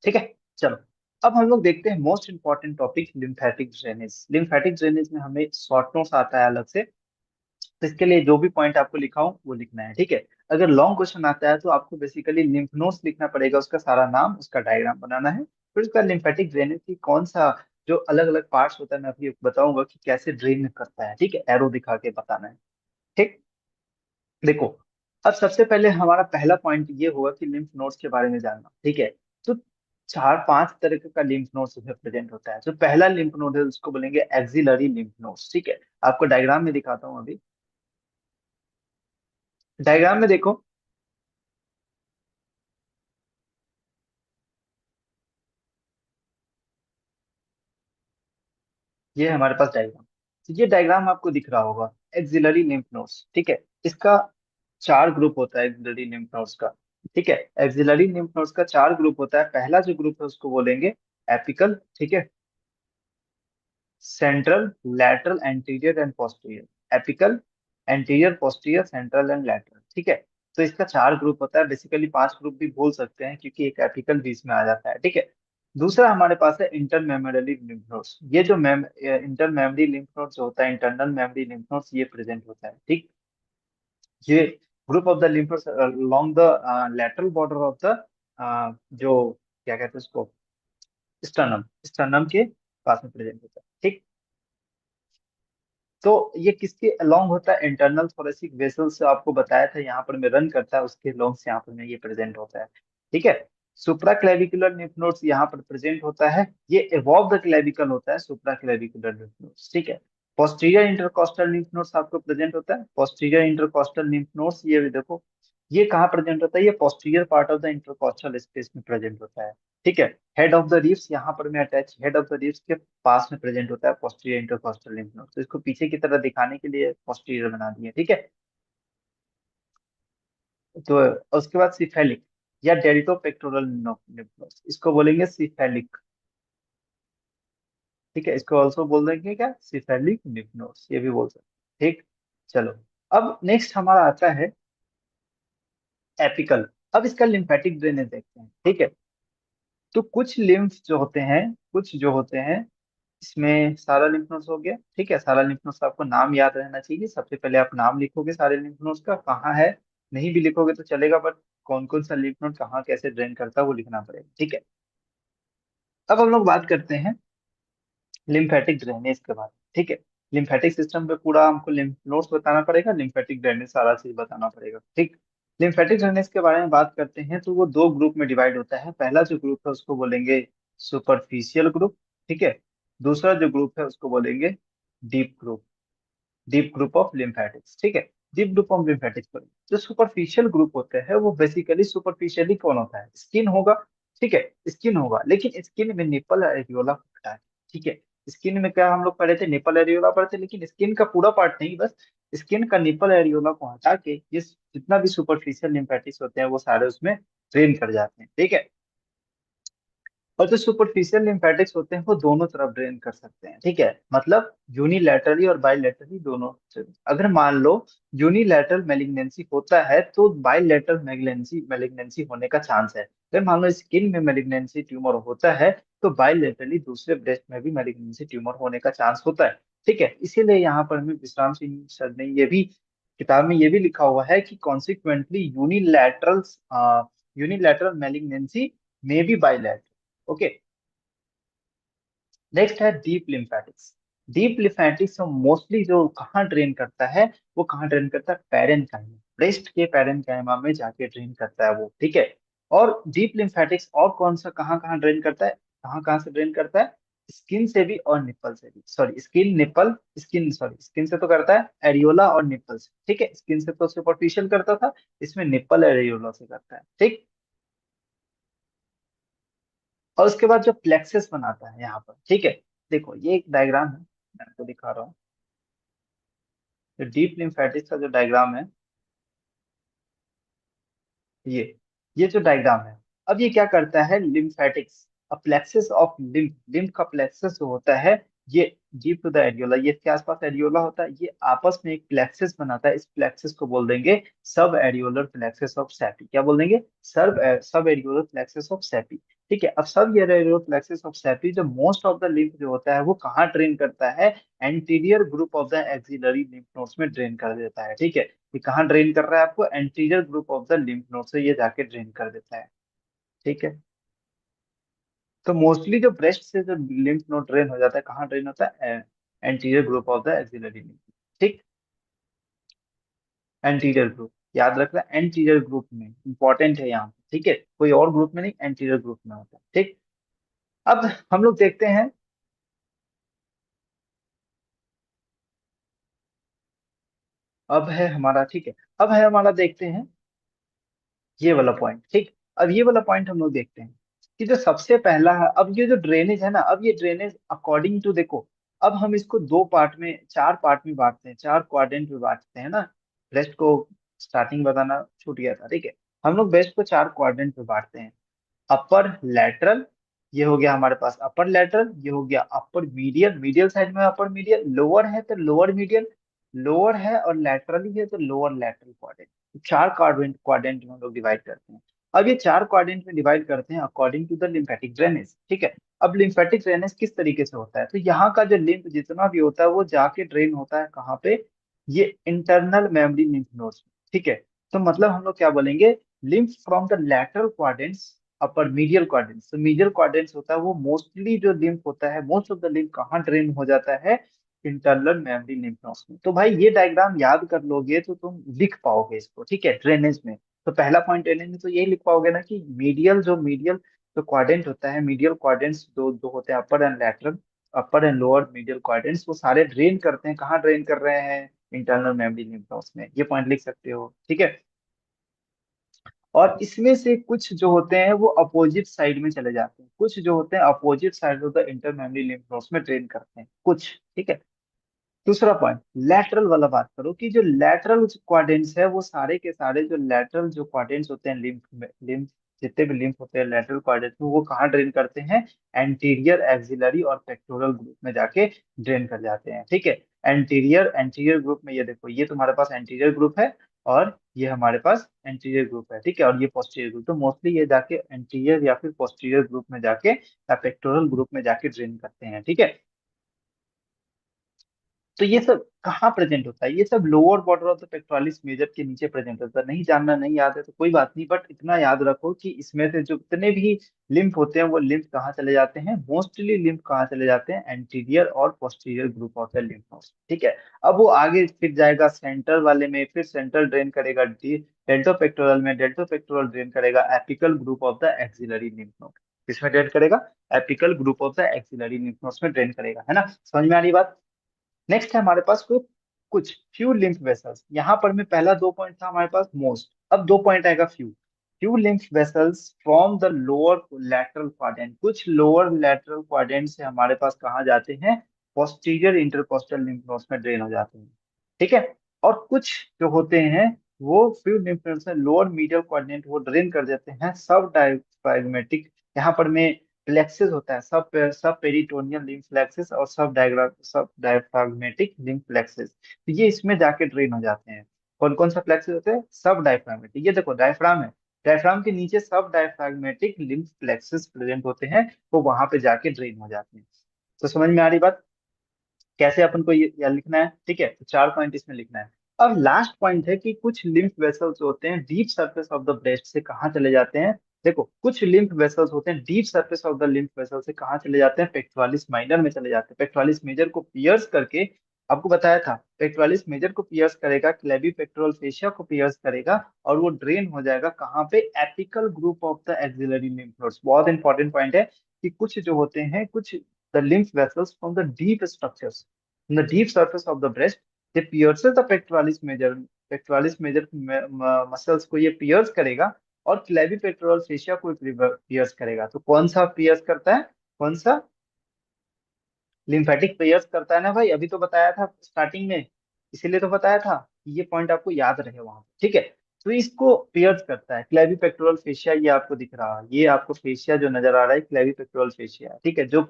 ठीक है, चलो। अब हम लोग देखते हैं most important topic, lymphatic drainage. Lymphatic drainage में हमें शॉर्ट नोट्स आता है अलग से, तो इसके लिए जो भी पॉइंट आपको लिखा हो वो लिखना है, ठीक है। अगर लॉन्ग क्वेश्चन आता है तो आपको बेसिकली लिम्फ नोड्स लिखना पड़ेगा, उसका सारा नाम, उसका डायग्राम बनाना है, फिर उसका लिम्फेटिक ड्रेनेज की कौन सा जो अलग अलग पार्ट्स होता है मैं आपको बताऊंगा कि कैसे ड्रेन करता है, ठीक है, एरो दिखा के बताना है। ठीक, देखो, अब सबसे पहले हमारा पहला पॉइंट ये होगा कि लिम्फ नोड्स के बारे में जानना, ठीक है। तो चार पांच तरह का लिम्फ नोड्स उसमें प्रेजेंट होता है। जो पहला लिम्फ नोड है उसको बोलेंगे एक्सिलरी लिम्फ नोड्स, ठीक है। आपको डायग्राम में दिखाता हूँ अभी। डायग्राम में देखो, ये है हमारे पास डायग्राम। तो ये डायग्राम आपको दिख रहा होगा, एक्सिलरी लिम्फ नोड्स, ठीक है। इसका चार ग्रुप होता है एक्सिलरी लिम्फ नोड्स का, ठीक है। एक्सिलरी लिम्फ नोड्स का चार ग्रुप होता है। पहला जो ग्रुप है उसको बोलेंगे एपिकल, ठीक है। Central, lateral, anterior and posterior. Apical, anterior, posterior, central and lateral, ठीक है। तो इसका चार ग्रुप होता है, बेसिकली पांच ग्रुप भी बोल सकते हैं क्योंकि एक एपिकल बीच में आ जाता है, ठीक है। दूसरा हमारे पास है इंटरमेमोरली लिम्फ नोड्स। ये जो इंटर मेमोरी लिम्फ नोड्स होता है, इंटरनल मेमोरी लिम्फ नोड्स, ये प्रेजेंट होता है, ठीक। ये group of the lymph nodes along the lateral border of the, जो क्या कहते हैं उसको, स्टर्नम, स्टर्नम के पास में प्रेजेंट होता है, ठीक। तो ये किसके अलोंग होता है, इंटरनल थोरेसिक वेसल से आपको बताया था, यहाँ पर में रन करता है, उसके अलोंग से यहाँ पर में ये प्रेजेंट होता है, ठीक है। सुप्रा क्लेविकुलर लिम्फ नोड्स यहाँ पर प्रेजेंट होता है, ये एबव द क्लेविकल होता है सुप्रा क्लेविकुलर लिम्फ नोड्स, ठीक है। पोस्टीरियर इंटरकोस्टल लिम्फ नोड्स आपको प्रेजेंट होता है, पोस्टीरियर इंटरकोस्टल लिम्फ नोड्स, ये भी देखो, ये कहाँ प्रेजेंट होता है, ये posterior part of the intercostal space में प्रेजेंट होता है, ठीक है। हेड ऑफ द रिब्स यहाँ पर में attach, head of the ribs के पास में प्रेजेंट होता है पोस्टीरियर इंटरकॉस्टल लिम्फ नोड। तो इसको पीछे की तरह दिखाने के लिए पोस्टीरियर बना दिया, ठीक है। तो उसके बाद सिफेलिक या डेल्टो पेक्टोरल लिम्फ नोड, इसको बोलेंगे सिफेलिक, ठीक है। इसको ऑल्सो बोल देंगे क्या, सिफेलिक लिम्फ नोड्स, ये भी बोल सकते हैं, ठीक। चलो, अब नेक्स्ट हमारा आता है एपिकल। अब इसका लिम्फेटिक ड्रेनेज देखते हैं, ठीक है। तो कुछ लिम्फ जो होते हैं, कुछ जो होते हैं, इसमें सारा लिम्फ नोड्स हो गया, ठीक है। सारा लिम्फ नोड्स का आपको नाम याद रहना चाहिए। सबसे पहले आप नाम लिखोगे सारे लिम्फ नोड्स का, कहाँ है, नहीं भी लिखोगे तो चलेगा, बट कौन कौन सा लिम्फ नोड कहाँ कैसे ड्रेन करता है वो लिखना पड़ेगा, ठीक है। अब हम लोग बात करते हैं लिम्फेटिक ड्रेनेज के बारे में, ठीक है। लिम्फेटिक सिस्टम पे पूरा हमको लिम्फ नोड्स बताना पड़ेगा, लिम्फेटिक ड्रेनेज सारा चीज बताना पड़ेगा, ठीक। लिम्फेटिक ड्रेनेज के बारे में बात करते हैं तो वो दो ग्रुप में डिवाइड होता है। पहला जो ग्रुप है उसको बोलेंगे सुपरफिशियल ग्रुप, ठीक है। दूसरा जो ग्रुप है उसको बोलेंगे deep group, deep group of lymphatics, ठीक है। डीप ग्रुप ऑफ लिम्फेटिक्स पर जो सुपरफिशियल ग्रुप होते हैं वो बेसिकली सुपरफिशियली कौन होता है, स्किन होगा, ठीक है। स्किन होगा, लेकिन स्किन में निपल एरियोला होता है, ठीक है। स्किन में क्या हम लोग पढ़े थे, निपल एरियोला पढ़े थे, लेकिन स्किन का पूरा पार्ट नहीं, बस स्किन का निपल एरियोला को हटा के ये जितना भी सुपरफिशियल लिम्फेटिक्स होते हैं वो सारे उसमें ट्रेन कर जाते हैं, ठीक है। और जो सुपरफिशियल लिम्फेटिक्स होते हैं वो दोनों तरफ ड्रेन कर सकते हैं, ठीक है। मतलब यूनिलैटरली और बाइलेटरली दोनों से। अगर मान लो यूनिलैटरल मैलिग्नेंसी होता है तो बाइलेटरल मैलिग्नेंसी होने का चांस है। अगर मान लो स्किन में मैलिग्नेंसी ट्यूमर होता है तो बाइलेटरली दूसरे ब्रेस्ट में भी मैलिग्नेंसी ट्यूमर होने का चांस होता है, ठीक है। इसीलिए यहाँ पर हमें विश्राम सिंह सर ने ये भी किताब में ये भी लिखा हुआ है कि consequently unilateral malignancy may be bilateral, okay. Next है deep lymphatics. Deep lymphatics mostly जो कहाँ ड्रेन करता है, वो कहाँ ड्रेन करता है, पैरेन्काइमा, ब्रेस्ट के पैरेन्काइमा में जाके ड्रेन करता है वो, ठीक है। और डीप लिम्फेटिक्स और कौन सा कहाँ कहाँ ड्रेन करता है, कहाँ कहाँ से ड्रेन करता है, स्किन से भी और निप्पल से भी, sorry skin nipple, skin sorry skin से तो करता है एरियोला और निप्पल से, ठीक है। स्किन से तो सुपरफिशियल करता था, इसमें निप्पल एरियोला से करता है, ठीक। और उसके बाद जो प्लेक्सस बनाता है यहाँ पर, ठीक है। देखो ये एक डायग्राम है, मैं आपको दिखा रहा हूँ। जो डीप लिम्फेटिक्स का जो डायग्राम है, ये ये जो डायग्राम है, अब ये क्या करता है, lymphatics, plexus of lymph, lymph का प्लेक्सस जो होता है ये डीप टू द एरियोला, ये इसके आसपास एरियोला होता है, ये आपस में एक प्लेक्सिस बनाता है, इस प्लेक्सिस को बोल देंगे सब एरियोलर प्लेक्सिस ऑफ सैपी। क्या बोल देंगे? सब एरियोलर प्लेक्सिस ऑफ सैपी। ठीक है, अब सब एरियोलर प्लेक्सिस ऑफ सैपी जो मोस्ट ऑफ द लिम्फ जो होता है वो कहाँ ड्रेन करता है? Anterior group of the axillary lymph nodes में ड्रेन कर देता है। ठीक है, ये कहाँ ड्रेन कर रहा है आपको? Anterior group of the lymph node से ये जाके ड्रेन कर देता है। ठीक है, तो मोस्टली जो ब्रेस्ट से जो लिम्फ नोड ड्रेन हो जाता है, कहाँ ड्रेन होता है? Anterior group of the axillary lymph. ठीक, एंटीरियर ग्रुप याद रखना, एंटीरियर ग्रुप में इंपॉर्टेंट है यहाँ पे। ठीक है, कोई और ग्रुप में नहीं, एंटीरियर ग्रुप में होता है। ठीक, अब हम लोग देखते हैं, अब है हमारा, ठीक है, अब है हमारा, देखते हैं ये वाला पॉइंट। ठीक, अब ये वाला पॉइंट हम लोग देखते हैं कि जो सबसे पहला है, अब ये जो ड्रेनेज है ना, अब ये ड्रेनेज अकॉर्डिंग टू, देखो अब हम इसको दो पार्ट में, चार पार्ट में बांटते हैं, चार क्वाड्रेंट में बांटते हैं ना। रेस्ट को स्टार्टिंग बताना छूट गया था। ठीक है, हम लोग बेस्ट को चार क्वाड्रेंट में बांटते हैं। अपर लैटरल, ये हो गया हमारे पास अपर लैटरल, ये हो गया अपर मीडियल, मीडियल साइड में अपर मीडियल, लोअर है तो लोअर मीडियल, लोअर है और लैटरली है तो लोअर लैटरल क्वाड्रेंट। चार क्वाड्रेंट क्वाड्रेंट में हम लोग डिवाइड करते हैं। अब ये चार क्वाड्रेंट में डिवाइड करते हैं according to the lymphatic drainage. ठीक है, अब लिम्फेटिक ड्रेनेज किस तरीके से होता है? तो यहाँ का जो लिम्फ जितना भी होता है वो जाके ड्रेन होता है कहाँ पे? ये इंटरनल मेमोरी लिम्फ नोड्स में। ठीक है, तो मतलब हम लोग क्या बोलेंगे? Lymph from the lateral quadrants upper medial quadrants. तो मीडियल क्वाड्रेंट्स होता है वो मोस्टली जो लिम्फ होता है, मोस्ट ऑफ द लिम्फ कहाँ ड्रेन हो जाता है? इंटरनल मेमोरी लिम्फ नोड्स में। तो भाई ये डायग्राम याद कर लोगे तो तुम लिख पाओगे इसको। ठीक है, ड्रेनेज में तो पहला पॉइंट ड्रेनेज में तो यही लिख पाओगे ना कि मीडियल जो क्वाड्रेंट होता है, मीडियल क्वाड्रेंट्स दो दो होते हैं, upper and lateral, upper and lower medial quadrants, वो सारे ड्रेन करते हैं, कहाँ ड्रेन कर रहे हैं? इंटरनल मेमोरी लिम्फ नोड्स में। ये पॉइंट लिख सकते हो। ठीक है, और इसमें से कुछ जो होते हैं वो अपोजिट साइड में चले जाते हैं, कुछ जो होते हैं opposite side of the inter memory lymph nodes में ट्रेन करते हैं कुछ। ठीक है, दूसरा पॉइंट लैटरल वाला बात करो कि जो लैटरल क्वाड्रेंट्स है वो सारे के सारे जो लैटरल जो क्वाड्रेंट्स होते हैं लिम्फ में, लिम्फ जितने भी लिम्फ होते हैं लैटरल क्वाड्रेंट्स में, वो कहाँ ड्रेन करते हैं? एंटीरियर एक्सिलरी और पेक्टोरल ग्रुप में जाके ड्रेन कर जाते हैं। ठीक है, एंटीरियर एंटीरियर ग्रुप में, ये देखो ये तुम्हारे पास एंटीरियर ग्रुप है और ये हमारे पास एंटीरियर ग्रुप है। ठीक है, और ये पोस्टीरियर ग्रुप, तो मोस्टली ये जाके एंटीरियर या फिर पोस्टीरियर ग्रुप में जाके या पेक्टोरल ग्रुप में जाके ड्रेन करते हैं। ठीक है, तो ये सब कहाँ प्रेजेंट होता है? ये सब lower border of the pectoralis major के नीचे प्रेजेंट होता है। नहीं जानना, नहीं याद है तो कोई बात नहीं, बट इतना याद रखो कि इसमें से जो जितने भी लिम्फ होते हैं वो लिम्फ कहाँ चले जाते हैं? मोस्टली लिम्फ कहाँ चले जाते हैं? एंटीरियर और posterior group of the lymph nodes. ठीक है, अब वो आगे फिर जाएगा सेंट्रल वाले में, फिर सेंट्रल ड्रेन करेगा डी डेल्टो पेक्टोरल में, डेल्टो पेक्टोरल ड्रेन करेगा apical group of the axillary lymph node. किसमें ड्रेन करेगा? Apical group of the axillary lymph nodes में ड्रेन करेगा, है ना? समझ में आ रही बात? नेक्स्ट है हमारे पास कोई कुछ फ्यू लिम्फ वेसल्स। यहाँ पर में पहला दो पॉइंट था हमारे पास मोस्ट, अब दो पॉइंट आएगा few. Few lymph vessels from the lower lateral quadrant, कुछ लोअर लैटरल क्वाड्रेंट से हमारे पास कहाँ जाते हैं? पोस्टीरियर इंटरकोस्टल लिम्फ नोड्स में ड्रेन हो जाते हैं। ठीक है, और कुछ जो होते हैं वो फ्यू लिम्फ नोड्स में लोअर मीडियल क्वाड्रेंट वो ड्रेन कर देते हैं सब डायफ्रागमेटिक, यहाँ पर में प्लेक्सिस होता है, सब पेरिटोनियल लिम्फ प्लेक्सिस और सब डायफ्रागमेटिक लिम्फ प्लेक्सिस, तो ये इसमें जाके ड्रेन हो जाते हैं। कौन कौन सा प्लेक्सिस होते हैं? सब डायफ्रागमेटिक, ये देखो डायफ्राम है, डायफ्राम के नीचे सब डायफ्रागमेटिक लिम्फ प्लेक्सिस प्रेजेंट होते हैं, वो वहां पे जाके ड्रेन हो जाते हैं। तो समझ में आ रही बात कैसे अपन को ये लिखना है? ठीक है, तो चार पॉइंट इसमें लिखना है। अब लास्ट पॉइंट है कि कुछ लिम्फ वेसल्स होते हैं deep surface of the breast से कहाँ चले जाते हैं? देखो कुछ लिम्फ वेसल्स होते हैं deep surface of the lymph vessel से कहाँ चले जाते हैं? पेक्टोरालिस माइनर में चले जाते हैं। पेक्टोरालिस मेजर को पियर्स करके, आपको बताया था पेक्टोरालिस मेजर को पियर्स करेगा, क्लेवी पेक्टोरल फेशिया को पियर्स करेगा, और वो ड्रेन हो जाएगा कहाँ पे? Apical group of the axillary lymph nodes. बहुत इंपॉर्टेंट पॉइंट है कि कुछ जो होते हैं, कुछ the lymph vessels from the deep structures in the deep surface of the breast, they pierces the pectoralis major muscles को ये पियर्स करेगा, और क्लेवी पेक्टोरल फेशिया को पियर्स करेगा। तो कौन सा पियर्स करता है? कौन सा? लिम्फेटिक पियर्स करता है ना भाई, अभी तो बताया था स्टार्टिंग में, इसीलिए तो बताया था कि ये पॉइंट आपको याद रहे वहां पे। ठीक है, तो इसको पियर्स करता है क्लेवी पेक्टोरल फेशिया, ये आपको दिख रहा है, ये आपको फेशिया जो नजर आ रहा है क्लेवी पेक्टोरल फेशिया। ठीक है, जो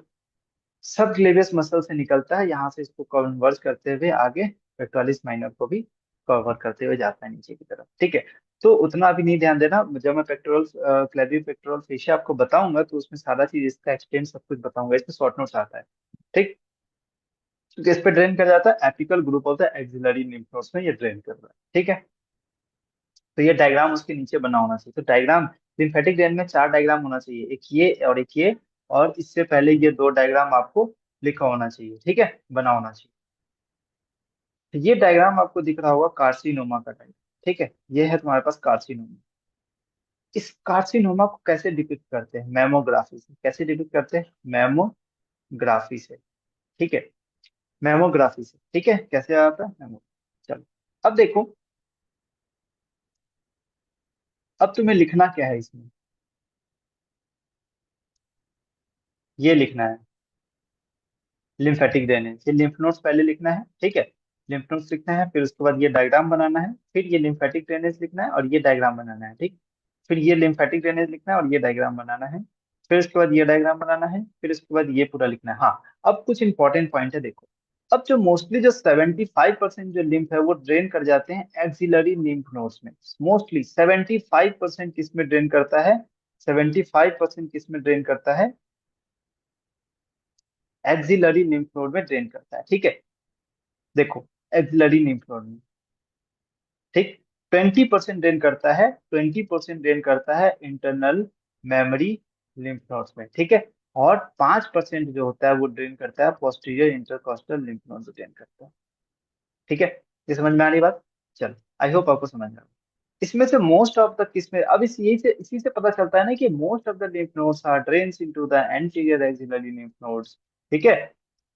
सब ग्लेवियस मसल से निकलता है, यहाँ से इसको कन्वर्ज करते हुए आगे पेक्टोरलिस माइनर को भी कवर करते हुए जाता है नीचे की तरफ। ठीक है, तो उतना अभी नहीं ध्यान देना। जब मैं पेक्टोरल क्लेवी पेक्टोरल फेशिया आपको बताऊंगा तो उसमें सारा चीज इसका एक्सटेंड सब कुछ बताऊंगा, इसमें शॉर्ट नोट्स आता है। ठीक, क्योंकि इस पे ड्रेन कर जाता है apical group of the axillary lymph nodes में, ये ड्रेन कर रहा है। ठीक है, तो ये डायग्राम उसके नीचे बना होना चाहिए। तो डायग्राम लिम्फेटिक ड्रेन में चार डायग्राम होना चाहिए, एक ये और एक ये, और इससे पहले ये दो डायग्राम आपको लिखा होना चाहिए। ठीक है, बना होना चाहिए। तो ये डायग्राम आपको दिख रहा होगा कार्सिनोमा का टाइप। ठीक है, ये है तुम्हारे पास कार्सिनोमा। इस कार्सिनोमा को कैसे डिपिक्ट करते हैं? मेमोग्राफी से। कैसे डिपिक्ट करते हैं? मेमोग्राफी से। ठीक है, मेमोग्राफी से। ठीक है, कैसे आता है? मेमो। चलो, अब देखो, अब तुम्हें लिखना क्या है इसमें? ये लिखना है लिम्फेटिक ड्रेनेज, ये लिम्फ नोड्स पहले लिखना है। ठीक है, लिम्फ नोड्स लिखना है, फिर उसके बाद ये डायग्राम बनाना है, फिर ये लिम्फेटिक ड्रेनेज लिखना है और ये डायग्राम बनाना है। ठीक, फिर ये लिम्फेटिक ड्रेनेज लिखना है और ये डायग्राम बनाना है, फिर उसके बाद ये डायग्राम बनाना है, फिर उसके बाद ये पूरा लिखना है। हाँ, अब कुछ इंपॉर्टेंट पॉइंट है, देखो। अब जो मोस्टली जो 75% जो लिम्फ है वो ड्रेन कर जाते हैं एक्सिलरी लिम्फ नोड्स में। मोस्टली 75% किस में ड्रेन करता है? 75% किस में ड्रेन करता है? एक्सिलरी लिम्फ नोड में ड्रेन करता है। ठीक है, देखो, एक्सिलरी लिम्फ नोड में। ठीक, 20% ड्रेन करता है, 20% ड्रेन करता है इंटरनल मेमोरी लिम्फ नोड्स में। ठीक है, और 5% जो होता है वो ड्रेन करता है posterior intercostal lymph node drain करता है। ठीक है, ये समझ में आ रही बात? चलो, आई होप आपको समझ में आ रहा है। इसमें से मोस्ट ऑफ द किसमें, अब इसी से पता चलता है ना कि most of the lymph nodes are drains into the anterior axillary lymph nodes. ठीक है,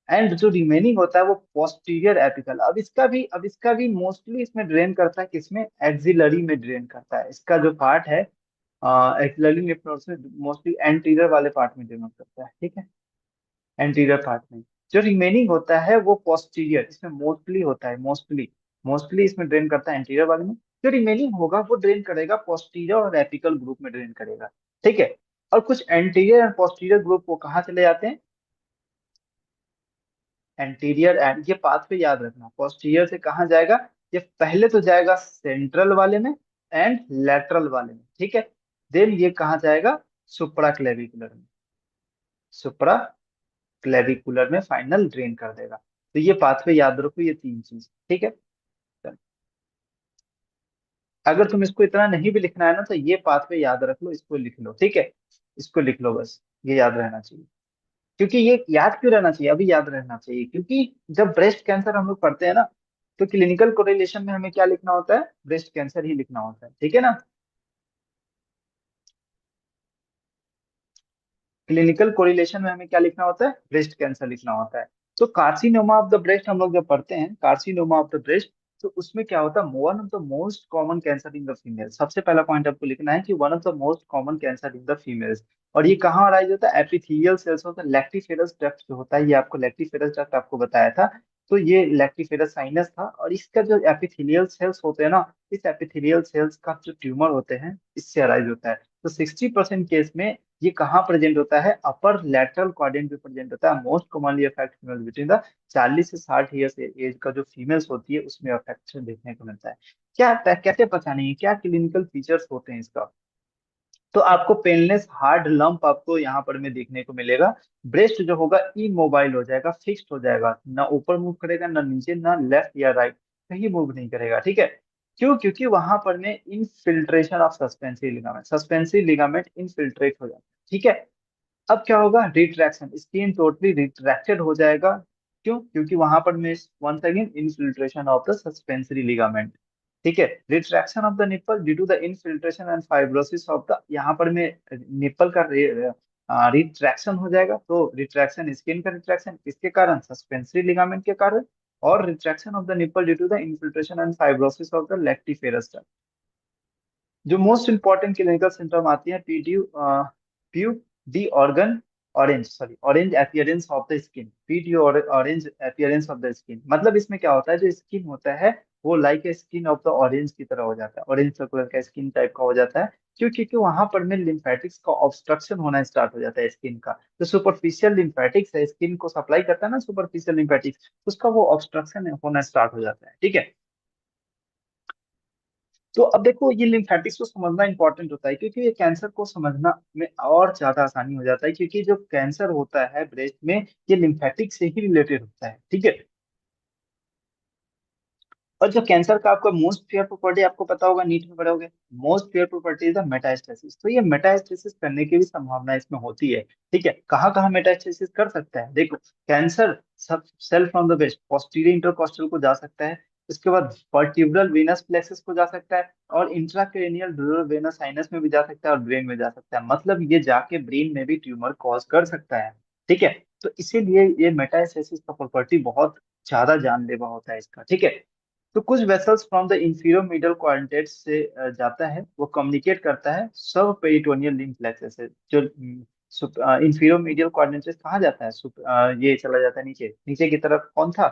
एंड जो रिमेनिंग होता है वो पोस्टीरियर एपिकल। अब इसका भी मोस्टली इसमें ड्रेन करता है, किसमें? एक्सिलरी में ड्रेन करता है। इसका जो पार्ट है एक्सिलरी लिम्फ नोड्स में मोस्टली एंटीरियर वाले पार्ट में ड्रेन करता है। ठीक है, एंटीरियर पार्ट में। जो रिमेनिंग होता है वो पोस्टीरियर, इसमें मोस्टली होता है, मोस्टली मोस्टली इसमें ड्रेन करता है एंटीरियर वाले में। जो रिमेनिंग होगा वो ड्रेन करेगा पोस्टीरियर और एपिकल ग्रुप में ड्रेन करेगा। ठीक है, और कुछ एंटीरियर एंड पोस्टीरियर ग्रुप वो कहाँ चले जाते हैं? एंटीरियर एंड, ये पाथ पे याद रखना, पोस्टीरियर से कहाँ जाएगा? ये पहले तो जाएगा सेंट्रल वाले में एंड लेटरल वाले में। ठीक है, देन ये कहाँ जाएगा? सुप्रा क्लेविकुलर में। सुप्रा क्लेविकुलर में फाइनल ड्रेन कर देगा। तो ये पाथवे याद रखो, ये तीन चीज। ठीक है, चलो। अगर तुम इसको इतना नहीं भी लिखना है ना तो ये पाथवे याद रख लो, इसको लिख लो। ठीक है, इसको लिख लो बस, ये याद रहना चाहिए। क्योंकि ये याद क्यों रहना चाहिए, अभी याद रहना चाहिए क्योंकि जब ब्रेस्ट कैंसर हम लोग पढ़ते हैं ना तो क्लिनिकल कोरिलेशन में हमें क्या लिखना होता है? ब्रेस्ट कैंसर ही लिखना होता है। ठीक है ना, क्लिनिकल कोरिलेशन में हमें क्या लिखना होता है? ब्रेस्ट कैंसर लिखना होता है। तो कार्सिनोमा ऑफ द ब्रेस्ट हम लोग जब पढ़ते हैं, कार्सिनोमा ऑफ द ब्रेस्ट, तो उसमें क्या होता है? One of the most common cancer in the female. सबसे पहला पॉइंट आपको लिखना है कि one of the most common cancer in the females. और ये कहाँ अराइज होता है? एपिथेलियल सेल्स होता है, लैक्टिफेरस डक्ट जो होता है, ये आपको लैक्टिफेरस डक्ट आपको बताया था। तो ये लैक्टिफेरस साइनस था, और इसका जो एपिथेलियल सेल्स होते हैं ना, इस एपिथेलियल सेल्स का जो ट्यूमर होते हैं इससे अराइज होता है। तो 60% केस में ये कहाँ प्रेजेंट होता है? अपर लैटरल क्वाड्रेंट में प्रेजेंट होता है। Most commonly affect female between the 40 से 60 ईयर्स एज का जो फीमेल्स होती है उसमें अफेक्शन देखने को मिलता है। कैसे पहचानेंगे, क्या क्लिनिकल फीचर्स होते हैं इसका? तो आपको पेनलेस हार्ड लंप आपको यहाँ पर में देखने को मिलेगा। ब्रेस्ट जो होगा इमोबाइल हो जाएगा, फिक्स्ड हो जाएगा, ना ऊपर मूव करेगा ना नीचे, ना लेफ्ट या राइट, कहीं मूव नहीं करेगा। ठीक है, क्यों? क्योंकि वहां पर में infiltration of suspensory ligament infiltrate हो जाता है। ठीक है, अब क्या होगा? रिट्रैक्शन, स्किन टोटली रिट्रैक्टेड हो जाएगा। क्यों? क्योंकि वहां पर में once again infiltration of the suspensory ligament. ठीक है, retraction of the nipple due to the infiltration and fibrosis of the, यहाँ पर में निप्पल का रिट्रैक्शन हो जाएगा। तो रिट्रैक्शन, स्किन का रिट्रैक्शन किसके कारण? सस्पेंसरी लिगामेंट के कारण। और retraction of the nipple due to the infiltration and fibrosis of the lactiferous. जो मोस्ट इंपॉर्टेंट क्लिनिकल सिम्टम आती है, peau peau de organ orange, sorry orange appearance of the skin, peau orange appearance of the skin. मतलब इसमें क्या होता है? जो skin होता है वो like a skin of the orange की तरह हो जाता है, ऑरेंज कलर का स्किन टाइप का हो जाता है। क्यों? क्योंकि वहां पर में लिम्फेटिक्स का ऑब्स्ट्रक्शन होना स्टार्ट हो जाता है स्किन का। जो सुपरफिशियल लिम्फेटिक्स है, स्किन को सप्लाई करता है ना सुपरफिशियल लिम्फेटिक्स, उसका वो ऑब्स्ट्रक्शन होना स्टार्ट हो जाता है। ठीक है। तो अब देखो, ये लिम्फेटिक्स को समझना इंपॉर्टेंट होता है, क्योंकि ये कैंसर को समझना में और ज्यादा आसानी हो जाता है, क्योंकि जो कैंसर होता है ब्रेस्ट में, ये लिम्फेटिक से ही रिलेटेड होता है। ठीक है। और जो कैंसर का आपका मोस्ट फेयर प्रॉपर्टी आपको पता होगा, नीट में पढ़ोगे, most fair property is the metastasis. तो ये मेटास्टेसिस करने की भी संभावना इसमें होती है। ठीक है। कहाँ कहाँ मेटास्टेसिस कर सकता है? देखो, कैंसर सब cell from the west posterior intercostal को जा सकता है, इसके बाद वर्टिब्रल वेनस प्लेक्सस को जा सकता है, और इंट्राक्रेनियल ड्यूरल वेनस साइनस में भी जा सकता है, और ब्रेन में जा सकता है। मतलब ये जाके ब्रेन में भी ट्यूमर कॉज कर सकता है। ठीक है। तो इसीलिए ये मेटास्टेसिस का प्रॉपर्टी बहुत ज्यादा जानलेवा होता है इसका। ठीक है। तो कुछ vessels from the inferior middle quadrant से जाता है, वो कम्युनिकेट करता है सब पेरिटोनियल लिम्फ प्लेक्सस से। जो इंफीरियर मिडियल क्वाड्रेंट से कहाँ जाता है? ये चला जाता है नीचे, नीचे की तरफ। कौन था?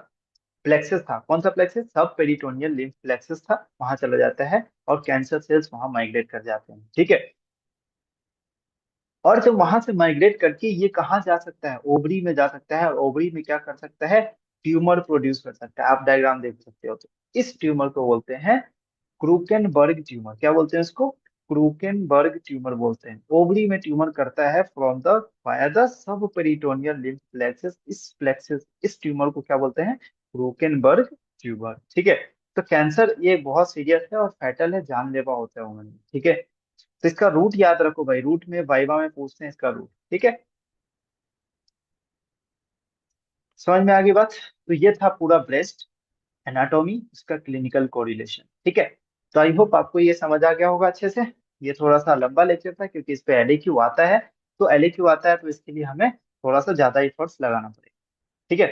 प्लेक्सस था। कौन सा प्लेक्सस? सब पेरिटोनियल लिम्फ प्लेक्सस था, वहां चला जाता है, और कैंसर सेल्स वहां माइग्रेट कर जाते हैं। ठीक है। और जब वहां से माइग्रेट करके ये कहाँ जा सकता है? ओवरी में जा सकता है, और ओवरी में क्या कर सकता है? ट्यूमर प्रोड्यूस कर सकता है। आप डायग्राम देख सकते हो। तो इस ट्यूमर को बोलते हैं क्रूकेनबर्ग ट्यूमर। क्या बोलते हैं इसको? क्रूकेनबर्ग ट्यूमर बोलते हैं। ओवरी में ट्यूमर करता है from the via the sub peritoneal lymph plexus. इस प्लेक्सस, इस ट्यूमर को क्या बोलते हैं? क्रूकेनबर्ग ट्यूमर। ठीक है। तो कैंसर ये बहुत सीरियस है और फैटल है, जानलेवा होता है उन्होंने। ठीक है। तो इसका रूट याद रखो भाई, रूट में वाइवा में पूछते हैं इसका रूट। ठीक है। समझ में आ गई बात? तो ये था पूरा ब्रेस्ट एनाटॉमी, इसका क्लिनिकल कोरिलेशन। ठीक है। तो आई होप आपको ये समझ आ गया होगा अच्छे से। ये थोड़ा सा लंबा लेक्चर था, क्योंकि इस पे एलएक्यू आता है। तो एलएक्यू आता है, तो इसके लिए हमें थोड़ा सा ज्यादा एफर्ट्स लगाना पड़ेगा। ठीक है।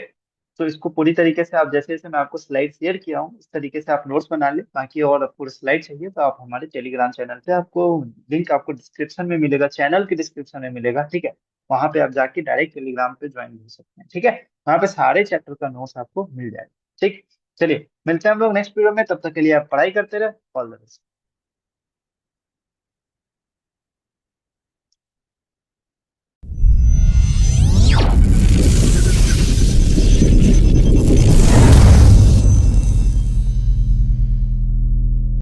तो इसको पूरी तरीके से आप, जैसे जैसे मैं आपको स्लाइड शेयर किया हूँ, इस तरीके से आप नोट्स बना ले। बाकी और आपको स्लाइड चाहिए तो आप हमारे टेलीग्राम चैनल पे, आपको लिंक आपको डिस्क्रिप्शन में मिलेगा, चैनल के डिस्क्रिप्शन में मिलेगा। ठीक है। वहां पे आप जाके डायरेक्ट टेलीग्राम पे ज्वाइन हो सकते हैं। ठीक है। वहां पे सारे चैप्टर का नोट्स आपको मिल जाएगा। ठीक। चलिए, मिलते हैं हम लोग नेक्स्ट वीडियो में। तब तक के लिए आप पढ़ाई करते रहे। All the best.